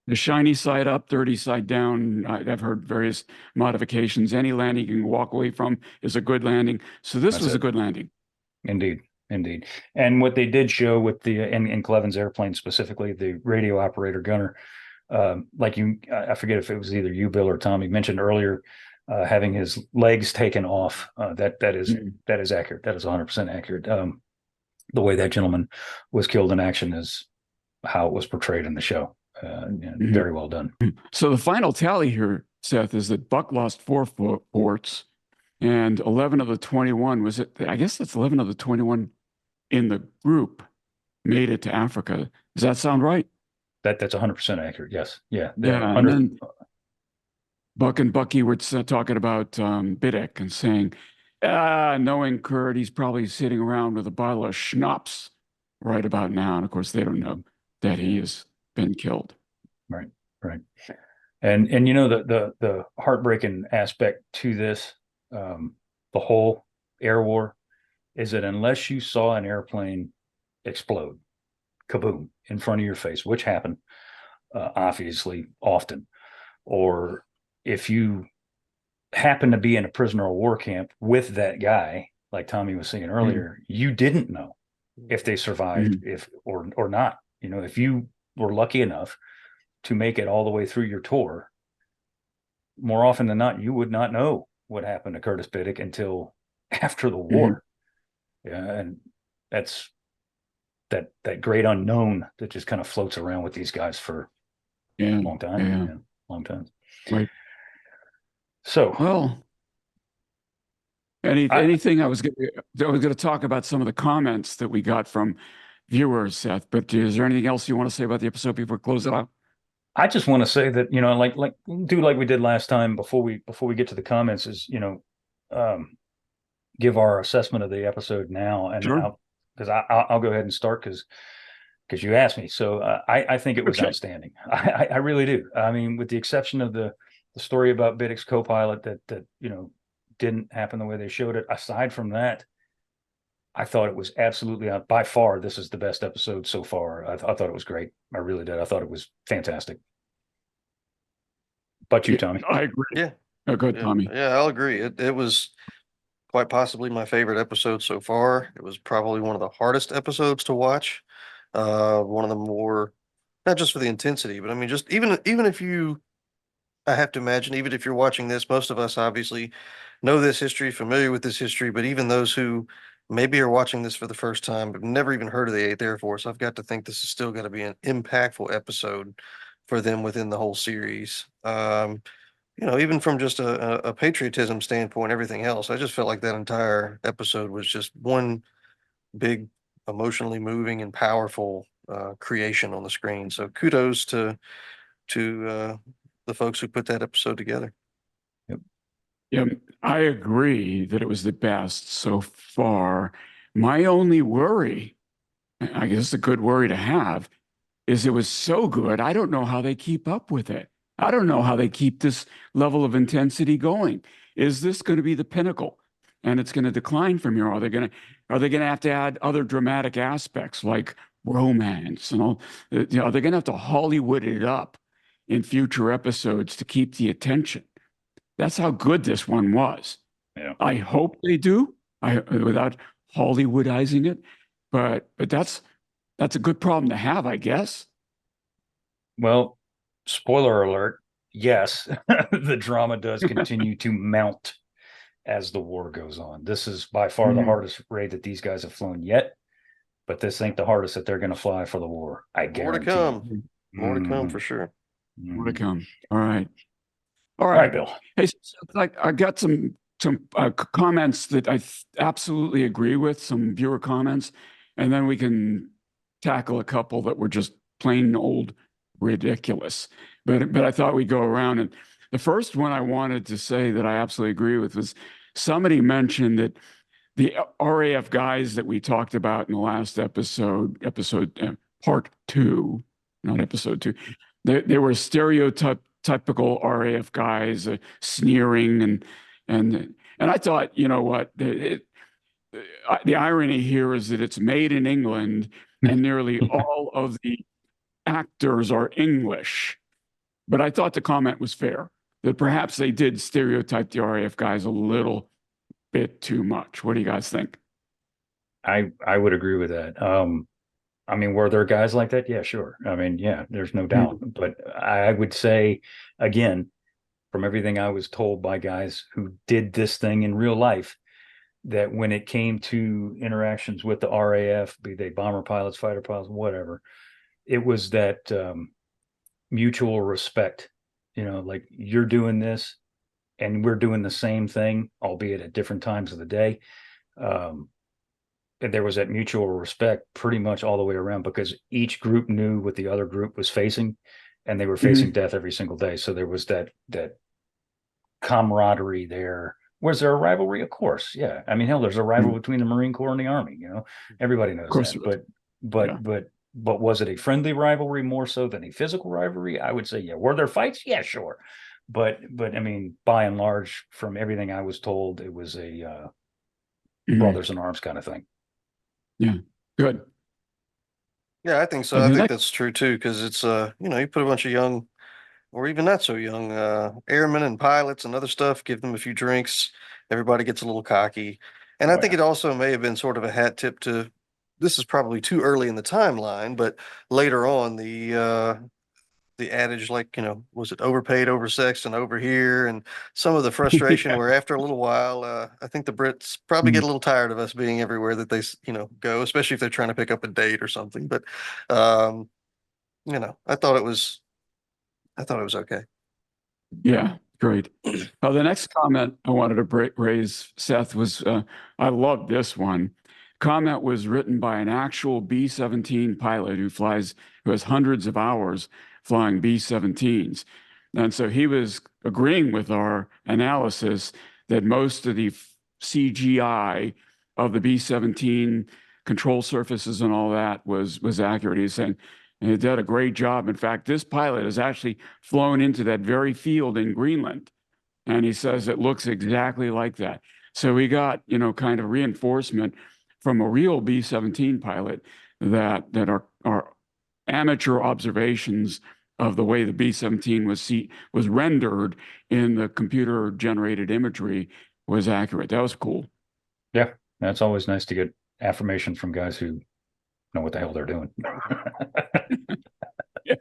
the shiny side up, dirty side down. I've heard various modifications. Any landing you can walk away from is a good landing. So this was a good landing. Indeed. And what they did show with the in Cleven's airplane specifically, the radio operator gunner, I forget if it was either you, Bill, or Tommy mentioned earlier, having his legs taken off. That is accurate. That is 100% accurate. The way that gentleman was killed in action is how it was portrayed in the show. Very well done. So the final tally here, Seth, is that Buck lost 4 forts, and 11 of the 21 I guess that's 11 of the 21 in the group made it to Africa. Does that sound right? That's 100% accurate. Yes. Yeah. Yeah. And then Buck and Bucky were talking about Biddick and saying, knowing Kurt, he's probably sitting around with a bottle of schnapps right about now. And of course, they don't know that he has been killed. Right. And the heartbreaking aspect to this, the whole air war, is that unless you saw an airplane explode, kaboom, in front of your face, which happened obviously often, or if you happen to be in a prisoner of war camp with that guy, like Tommy was saying earlier, you didn't know if they survived, or not. If you were lucky enough to make it all the way through your tour, more often than not, you would not know what happened to Curtis Biddick until after the war. Yeah, and that's that great unknown that just kind of floats around with these guys for a long time. Long time. Right. So, well, anything I was going to talk about some of the comments that we got from viewers, Seth, but is there anything else you want to say about the episode before we close it out? I just want to say that, like we did last time before we get to the comments, is, give our assessment of the episode now. And because I'll go ahead and start because you asked me. So I think it was outstanding. I really do. I mean, with the exception of the story about Biddick's co-pilot that didn't happen the way they showed it. Aside from that, I thought it was absolutely, by far, this is the best episode so far. I thought it was great. I really did. I thought it was fantastic. But you, Tommy? I agree. Yeah. Oh, good, Tommy. Yeah, I'll agree. It was quite possibly my favorite episode so far. It was probably one of the hardest episodes to watch. One of the more, not just for the intensity, but I mean, just even if you, I have to imagine, even if you're watching this, most of us obviously know this history, familiar with this history, but even those who maybe are watching this for the first time, but never even heard of the 8th Air Force, I've got to think this is still going to be an impactful episode for them within the whole series. Even from just a patriotism standpoint, everything else, I just felt like that entire episode was just one big, emotionally moving and powerful creation on the screen. So kudos to the folks who put that episode together. Yep. Yeah, I agree that it was the best so far. My only worry, I guess a good worry to have, is it was so good. I don't know how they keep up with it. I don't know how they keep this level of intensity going. Is this going to be the pinnacle and it's going to decline from here? Are they going to have to add other dramatic aspects like romance and all? Are they going to have to Hollywood it up in future episodes to keep the attention? That's how good this one was. Yeah. I hope they do, without Hollywoodizing it, but that's a good problem to have, I guess. Well, spoiler alert. Yes, the drama does continue to mount as the war goes on. This is by far the hardest raid that these guys have flown yet, but this ain't the hardest that they're going to fly for the war. I More to guarantee come. you. More to come Mhm. for sure. More to Mhm. come. All right. All All right, right. Bill. Hey, so I got some comments that I absolutely agree with, some viewer comments, and then we can tackle a couple that were just plain old ridiculous. But I thought we'd go around, and the first one I wanted to say that I absolutely agree with was somebody mentioned that the RAF guys that we talked about in the last part two, not episode two, they were typical RAF guys, sneering and I thought, you know what, the irony here is that it's made in England and nearly all of the actors are English. But I thought the comment was fair that perhaps they did stereotype the RAF guys a little bit too much. What do you guys think? I would agree with that. I mean, were there guys like that? Yeah, sure. I mean, yeah, there's no doubt. Mm. But I would say, again, from everything I was told by guys who did this thing in real life, that when it came to interactions with the RAF, be they bomber pilots, fighter pilots, whatever, it was that mutual respect. You know, like you're doing this and we're doing the same thing, albeit at different times of the day. Um, and there was that mutual respect pretty much all the way around because each group knew what the other group was facing and they were facing Mm. death every single day. So there was that camaraderie there. Was there a rivalry? Of course. Yeah. I mean, hell, there's a rivalry Mm. between the Marine Corps and the Army, everybody Of knows course that. it was. Yeah. But was it a friendly rivalry more so than a physical rivalry? I would say, yeah. Were there fights? Yeah, sure. But I mean, by and large, from everything I was told, it was a Mm. brothers in arms kind of thing. Yeah. Good. Yeah, I think so. I The think next, that's true too, because it's you put a bunch of young or even not so young airmen and pilots and other stuff, give them a few drinks, everybody gets a little cocky. And I Oh think yeah. it also may have been sort of a hat tip to this is probably too early in the timeline, but later on the adage like, was it overpaid, oversexed, and over here, and some of the frustration yeah. where after a little while, I think the Brits probably get Mm. a little tired of us being everywhere that go, especially if they're trying to pick up a date or something. But um, I thought it was okay. Yeah. Great. The next comment I wanted to raise, Seth, was I love this one. Comment was written by an actual B-17 pilot who has hundreds of hours flying B-17s. And so he was agreeing with our analysis that most of the CGI of the B-17 control surfaces and all that was accurate. He's saying, and it did a great job. In fact, this pilot has actually flown into that very field in Greenland. And he says it looks exactly like that. So we got, kind of reinforcement from a real B-17 pilot that our amateur observations of the way the B-17 was rendered in the computer generated imagery was accurate. That was cool. Yeah. That's always nice to get affirmation from guys who know what the hell they're doing. Yeah.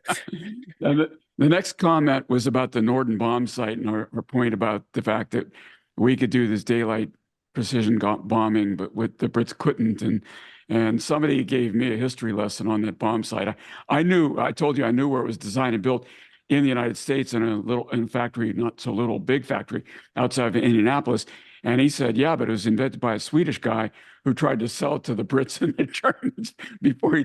And the next comment was about the Norden bomb site and our point about the fact that we could do this daylight precision bombing, but with the Brits couldn't. And somebody gave me a history lesson on that bomb site. I told you I knew where it was designed and built in the United States in a factory, not so little, big factory outside of Indianapolis. And he said, yeah, but it was invented by a Swedish guy who tried to sell it to the Brits and the Germans before he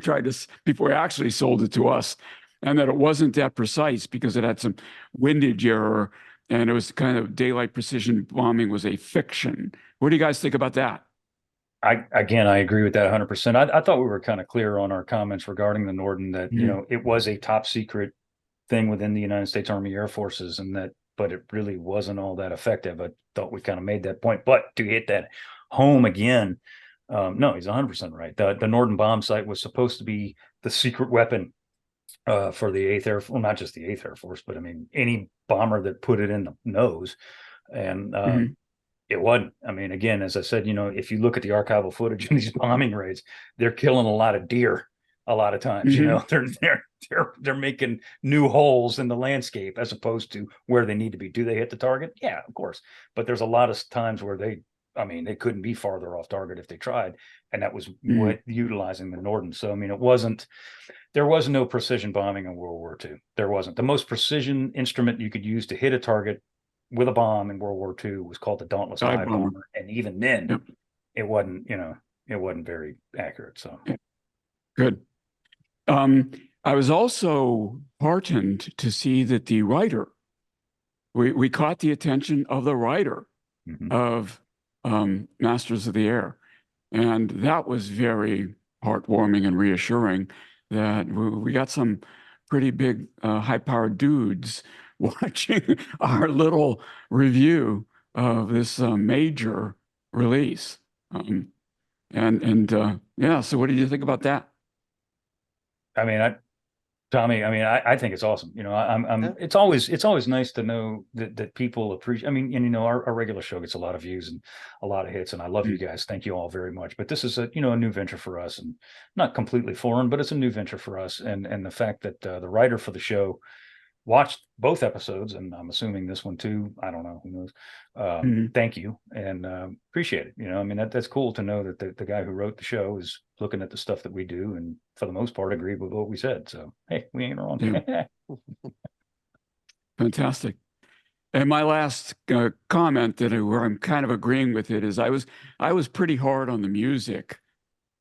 actually sold it to us, and that it wasn't that precise because it had some windage error and it was kind of daylight precision bombing was a fiction. What do you guys think about that? I agree with that 100%. I thought we were kind of clear on our comments regarding the Norden that, you know, it was a top secret thing within the United States Army Air Forces, and that, but it really wasn't all that effective. I thought we kind of made that point, but to hit that home again, no, he's 100% right. The Norden bomb sight was supposed to be the secret weapon for the 8th Air Force, well, not just the 8th Air Force, but I mean, any bomber that put it in the nose. And it wasn't. I mean, again, as I said, you know, if you look at the archival footage in these bombing raids, they're killing a lot of deer a lot of times. You know, they're making new holes in the landscape as opposed to where they need to be. Do they hit the target? Yeah, of course. But there's a lot of times where they couldn't be farther off target if they tried, and that was what utilizing the Norden. So I mean, there was no precision bombing in World War II. There wasn't. The most precision instrument you could use to hit a target with a bomb in World War II was called the Dauntless Dive Bomber, and even then, it wasn't. You know, it wasn't very accurate. So good. I was also heartened to see that the writer, we caught the attention of the writer of Masters of the Air, and that was very heartwarming and reassuring that we got some pretty big high-powered dudes watching our little review of this major release. Yeah, so what did you think about that? I mean, Tommy, I mean, I think it's awesome. You know, it's always nice to know that people appreciate. I mean, and you know, our regular show gets a lot of views and a lot of hits, and I love you guys. Thank you all very much. But this is a new venture for us, and not completely foreign, but it's a new venture for us. And the fact that the writer for the show watched both episodes, and I'm assuming this one too. I don't know, who knows. Thank you, and appreciate it. You know, I mean, that's cool to know that the guy who wrote the show is looking at the stuff that we do, and for the most part agreed with what we said. So hey, we ain't wrong. Yeah. Fantastic. And my last comment where I'm kind of agreeing with it is I was pretty hard on the music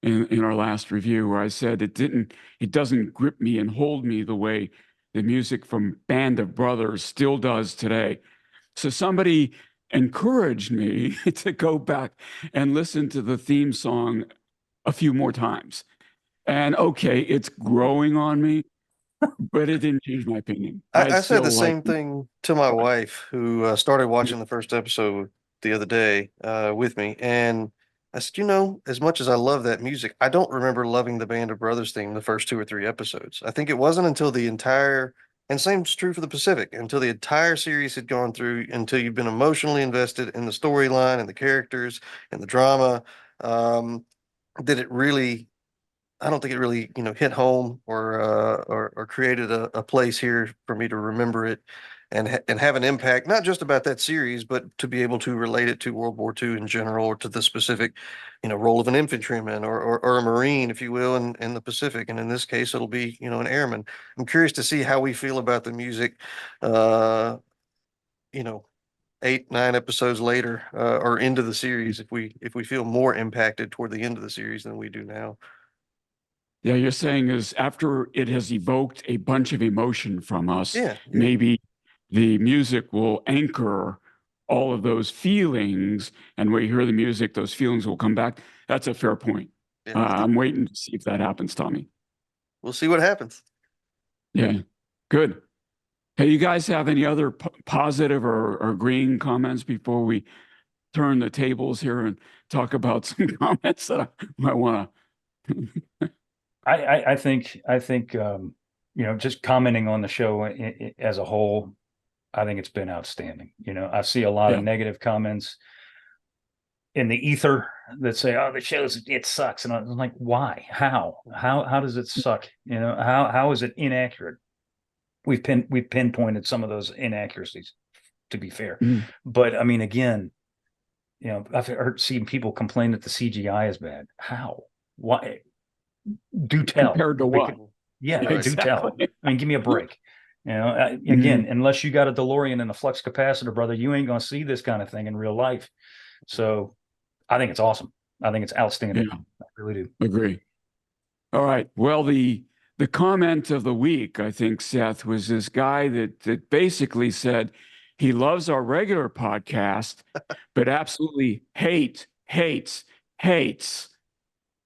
in our last review, where I said it doesn't grip me and hold me the way the music from Band of Brothers still does today. So somebody encouraged me to go back and listen to the theme song a few more times. And okay, it's growing on me, but it didn't change my opinion. I said the same thing to my wife, who started watching the first episode the other day with me. And I said, you know, as much as I love that music, I don't remember loving the Band of Brothers theme the first 2 or 3 episodes. I think it wasn't until and same's true for the Pacific, until the entire series had gone through, until you've been emotionally invested in the storyline and the characters and the drama, that it really, I don't think it really, you know, hit home or created a place here for me to remember it and have an impact, not just about that series, but to be able to relate it to World War II in general, or to the specific, you know, role of an infantryman or a Marine, if you will, in the Pacific. And in this case, it'll be, you know, an airman. I'm curious to see how we feel about the music, you know, 8, 9 episodes later, or into the series, if we feel more impacted toward the end of the series than we do now. Yeah, you're saying is after it has evoked a bunch of emotion from us, Yeah. maybe the music will anchor all of those feelings, and when you hear the music, those feelings will come back. That's a fair point. Yeah. I'm waiting to see if that happens, Tommy. We'll see what happens. Yeah, good. Hey, you guys have any other positive or agreeing comments before we turn the tables here and talk about some comments that I might want to? I think you know, just commenting on the show as a whole, I think it's been outstanding. You know, I see a lot of negative comments in the ether that say, "Oh, the show's it sucks," and I'm like, "Why? How does it suck? You know, how is it inaccurate?" We've pinpointed some of those inaccuracies, to be fair, but I mean, again, you know, I've seen people complain that the CGI is bad. How? Why? Do tell. Compared to what? Yeah, Right. do tell. I mean, give me a break. You know, again, unless you got a DeLorean and a flux capacitor, brother, you ain't gonna see this kind of thing in real life. So I think it's awesome. I think it's outstanding. Yeah. I really do. Agree. All right. Well, the comment of the week, I think, Seth, was this guy that basically said he loves our regular podcast, but absolutely hates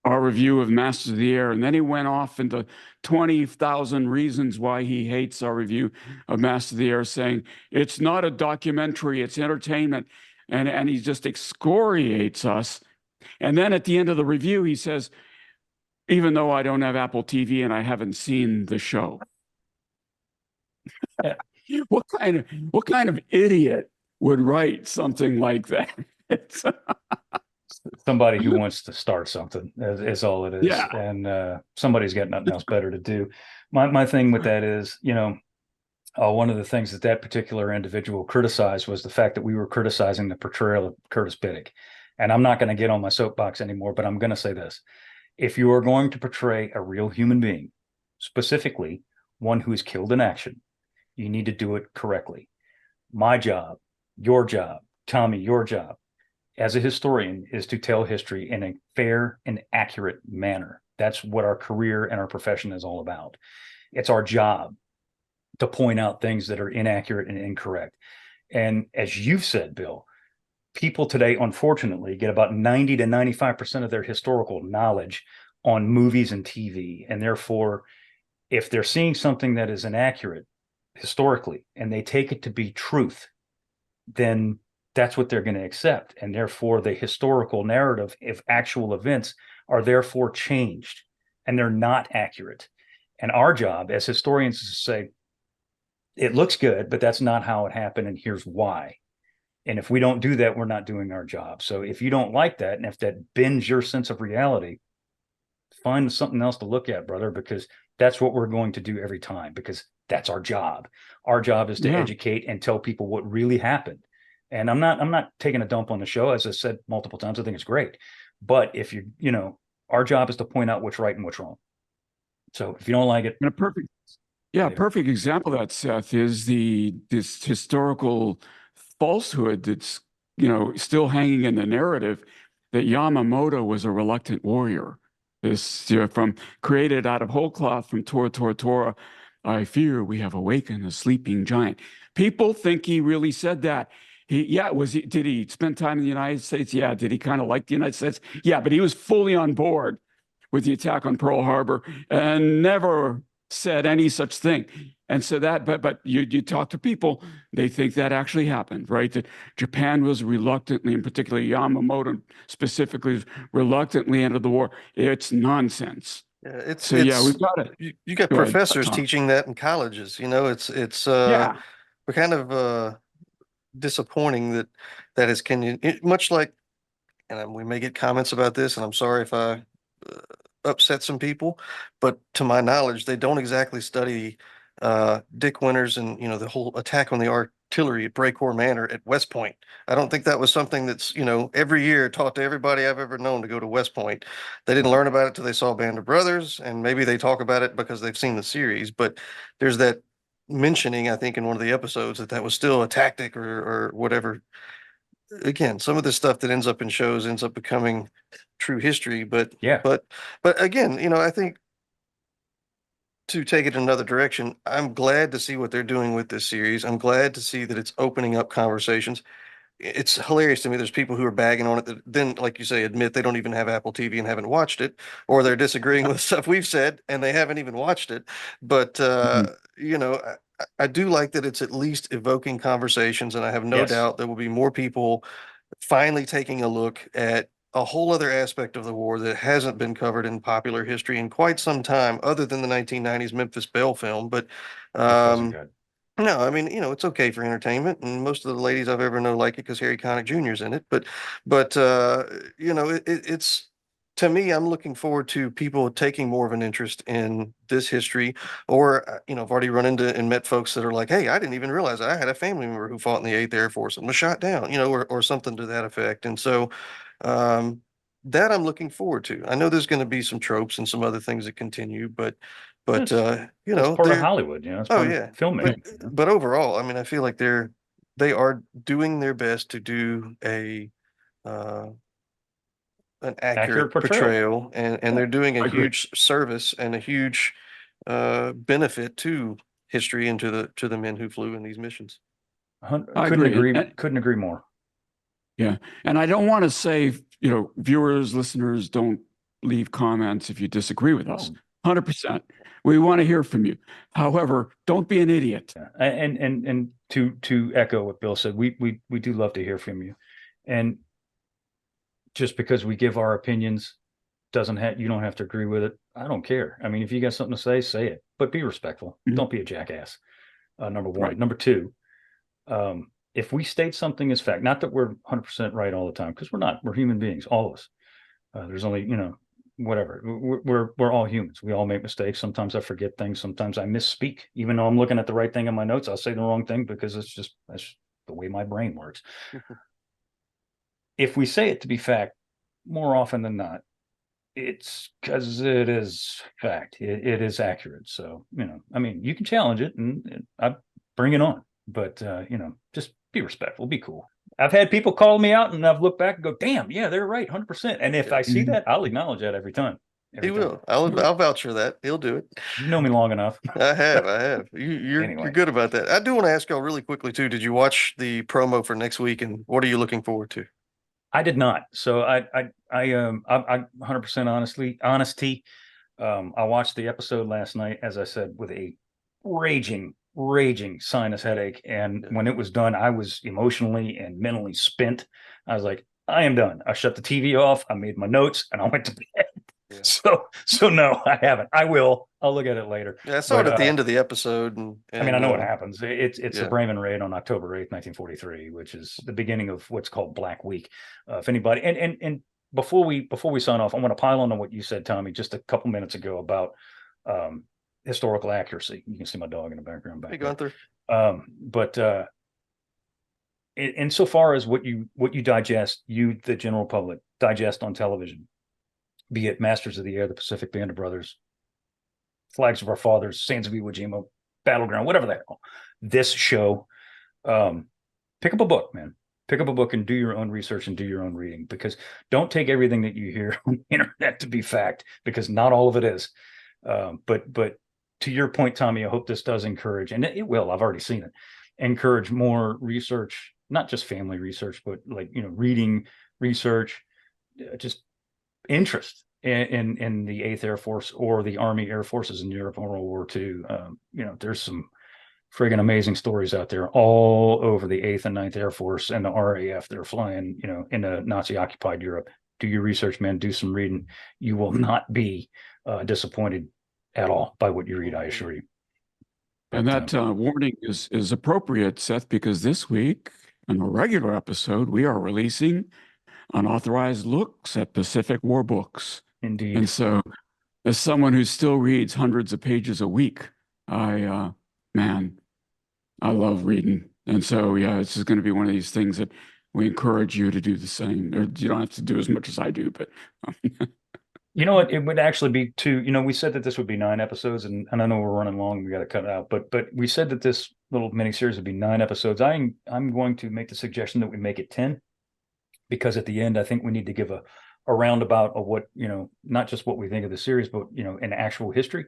our review of Masters of the Air. And then he went off into 20,000 reasons why he hates our review of Masters of the Air, saying it's not a documentary, it's entertainment. And he just excoriates us. And then at the end of the review, he says, even though I don't have Apple TV and I haven't seen the show. What kind of idiot would write something like that? Somebody who wants to start something is all it is. Yeah. And somebody's got nothing else better to do. My thing with that is, one of the things that particular individual criticized was the fact that we were criticizing the portrayal of Curtis Biddick. And I'm not going to get on my soapbox anymore, but I'm going to say this. If you are going to portray a real human being, specifically one who is killed in action, you need to do it correctly. My job, your job, Tommy, your job as a historian is to tell history in a fair and accurate manner. That's what our career and our profession is all about. It's our job to point out things that are inaccurate and incorrect. And as you've said, Bill, people today, unfortunately, get about 90 to 95% of their historical knowledge on movies and TV. And therefore, if they're seeing something that is inaccurate historically and they take it to be truth, then that's what they're going to accept. And therefore, the historical narrative of actual events are therefore changed and they're not accurate. And our job as historians is to say, it looks good, but that's not how it happened. And here's why. And if we don't do that, we're not doing our job. So if you don't like that, and if that bends your sense of reality, find something else to look at, brother, because that's what we're going to do every time, because that's our job. Our job is to educate and tell people what really happened. And I'm not taking a dump on the show. As I said multiple times, I think it's great. But if our job is to point out what's right and what's wrong. So if you don't like it, and a perfect example of that, Seth, is this historical falsehood that's still hanging in the narrative that Yamamoto was a reluctant warrior. This from created out of whole cloth from Tora Tora Tora. I fear we have awakened a sleeping giant. People think he really said that. Did he spend time in the United States? Yeah. Did he kind of like the United States? Yeah, but he was fully on board with the attack on Pearl Harbor and never said any such thing. And so but you talk to people, they think that actually happened, right? That Japan was reluctantly, in particular Yamamoto specifically, reluctantly entered the war. It's nonsense. Yeah, we've got it. You got professors teaching that in colleges. It's kind of disappointing that is much like, and we may get comments about this, and I'm sorry if I upset some people, but to my knowledge, they don't exactly study Dick Winters and the whole attack on the artillery at Brecourt Manor at West Point. I don't think that was something that's every year taught to everybody I've ever known to go to West Point. They didn't learn about it till they saw Band of Brothers, and maybe they talk about it because they've seen the series. But there's that mentioning, I think, in one of the episodes that was still a tactic or whatever. Again, some of the stuff that ends up in shows ends up becoming true history. But again, I think to take it in another direction, I'm glad to see what they're doing with this series. I'm glad to see that it's opening up conversations. It's hilarious to me. There's people who are bagging on it that then, like you say, admit they don't even have Apple TV and haven't watched it, or they're disagreeing with stuff we've said and they haven't even watched it. But, I do like that it's at least evoking conversations, and I have no doubt there will be more people finally taking a look at a whole other aspect of the war that hasn't been covered in popular history in quite some time, other than the 1990s Memphis Belle film. But no, I mean, it's okay for entertainment, and most of the ladies I've ever known like it because Harry Connick Jr. is in it. But it's, to me, I'm looking forward to people taking more of an interest in this history. Or I've already run into and met folks that are like, hey, I didn't even realize I had a family member who fought in the 8th Air Force and was shot down, or something to that effect. And so that I'm looking forward to. I know there's going to be some tropes and some other things that continue, but it's part of Hollywood, it's part of filmmaking. But overall, I mean, I feel like they are doing their best to do an accurate portrayal, and they're doing a huge service and a huge benefit to history and to the men who flew in these missions. I Couldn't agree. agree. Couldn't agree more. Yeah. And I don't want to say, viewers, listeners, don't leave comments if you disagree with us. 100%. We want to hear from you. However, don't be an idiot. Yeah. And to echo what Bill said, we do love to hear from you. And just because we give our opinions you don't have to agree with it. I don't care. I mean, if you got something to say it, but be respectful. Don't be a jackass. Number one. Right. Number two, if we state something as fact, not that we're 100% right all the time, because we're not. We're human beings, all of us. There's only, whatever. We're all humans. We all make mistakes. Sometimes I forget things. Sometimes I misspeak. Even though I'm looking at the right thing in my notes, I'll say the wrong thing because that's the way my brain works. If we say it to be fact, more often than not, it's because it is fact. It is accurate. So, I mean, you can challenge it and I bring it on, but, just be respectful, be cool. I've had people call me out and I've looked back and go, damn, yeah, they're right. 100%. And if I see that, I'll acknowledge that every time. He will. I'll vouch for that. He'll do it. You know me long enough. I have. You're good about that. I do want to ask y'all really quickly too. Did you watch the promo for next week and what are you looking forward to? I did not. So I 100% honesty. I watched the episode last night, as I said, with a raging sinus headache. And when it was done, I was emotionally and mentally spent. I was like, I am done. I shut the TV off. I made my notes and I went to bed. Yeah. So no, I haven't. I will. I'll look at it later. Yeah, I saw it at the end of the episode. And I mean, I know what happens. It's the Bremen raid on October 8th, 1943, which is the beginning of what's called Black Week. If anybody and before we sign off, I want to pile on what you said, Tommy, just a couple minutes ago about historical accuracy. You can see my dog in the background back there. But insofar as what you digest, the general public digest on television, be it Masters of the Air, the Pacific Band of Brothers, Flags of Our Fathers, Sands of Iwo Jima, Battleground, whatever the hell, this show, pick up a book, man. Pick up a book and do your own research and do your own reading, because don't take everything that you hear on the internet to be fact, because not all of it is. But to your point, Tommy, I hope this does encourage, and it will, I've already seen it, encourage more research, not just family research, but like, reading research, just interest in the 8th Air Force or the Army Air Forces in Europe in World War II. There's some friggin' amazing stories out there all over the 8th and 9th Air Force and the RAF that are flying, into Nazi occupied Europe. Do your research, man. Do some reading. You will not be disappointed at all by what you read, I assure you. But, and that warning is appropriate, Seth, because this week on a regular episode, we are releasing unauthorized looks at Pacific War books. Indeed. And so, as someone who still reads hundreds of pages a week, I love reading. And so, yeah, this is going to be one of these things that we encourage you to do the same. Or you don't have to do as much as I do, but. You know what? It would actually be we said that this would be 9 episodes, and I know we're running long. We got to cut it out, but we said that this little miniseries would be 9 episodes. I'm going to make the suggestion that we make it 10. Because at the end, I think we need to give a roundabout of what, not just what we think of the series, but, an actual history.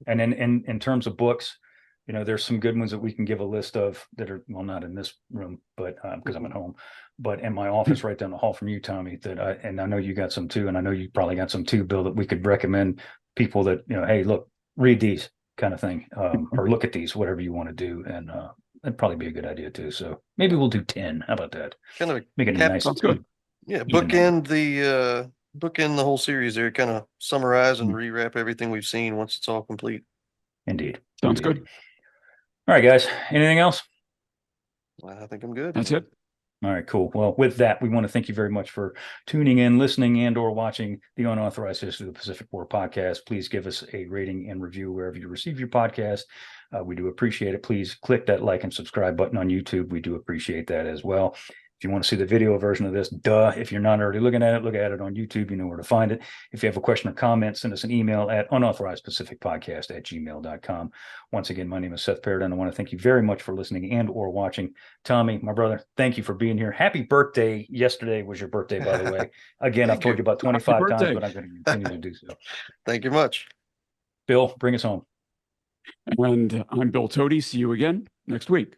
And then in terms of books, there's some good ones that we can give a list of that are, well, not in this room, but because I'm at home, but in my office right down the hall from you, Tommy, and I know you got some too. And I know you probably got some too, Bill, that we could recommend people that, hey, look, read these kind of thing, or look at these, whatever you want to do. And, that'd probably be a good idea too. So maybe we'll do 10. How about that? Kind of make it a nice. Good. Yeah, bookend the whole series there. Kind of summarize and rewrap everything we've seen once it's all complete. Indeed. Sounds good. All right, guys. Anything else? I think I'm good. That's it. All right, cool. Well, with that, we want to thank you very much for tuning in, listening, and or watching the Unauthorized History of the Pacific War podcast. Please give us a rating and review wherever you receive your podcast. We do appreciate it. Please click that like and subscribe button on YouTube. We do appreciate that as well. If you want to see the video version of this, if you're not already looking at it, look at it on YouTube. You know where to find it. If you have a question or comment, send us an email at unauthorizedpacificpodcast@gmail.com. Once again, my name is Seth Perrin. I want to thank you very much for listening and or watching. Tommy, my brother, thank you for being here. Happy birthday. Yesterday was your birthday, by the way. Again, I've told you about 25 times, but I'm going to continue to do so. Thank you much. Bill, bring us home. And I'm Bill Tody. See you again next week.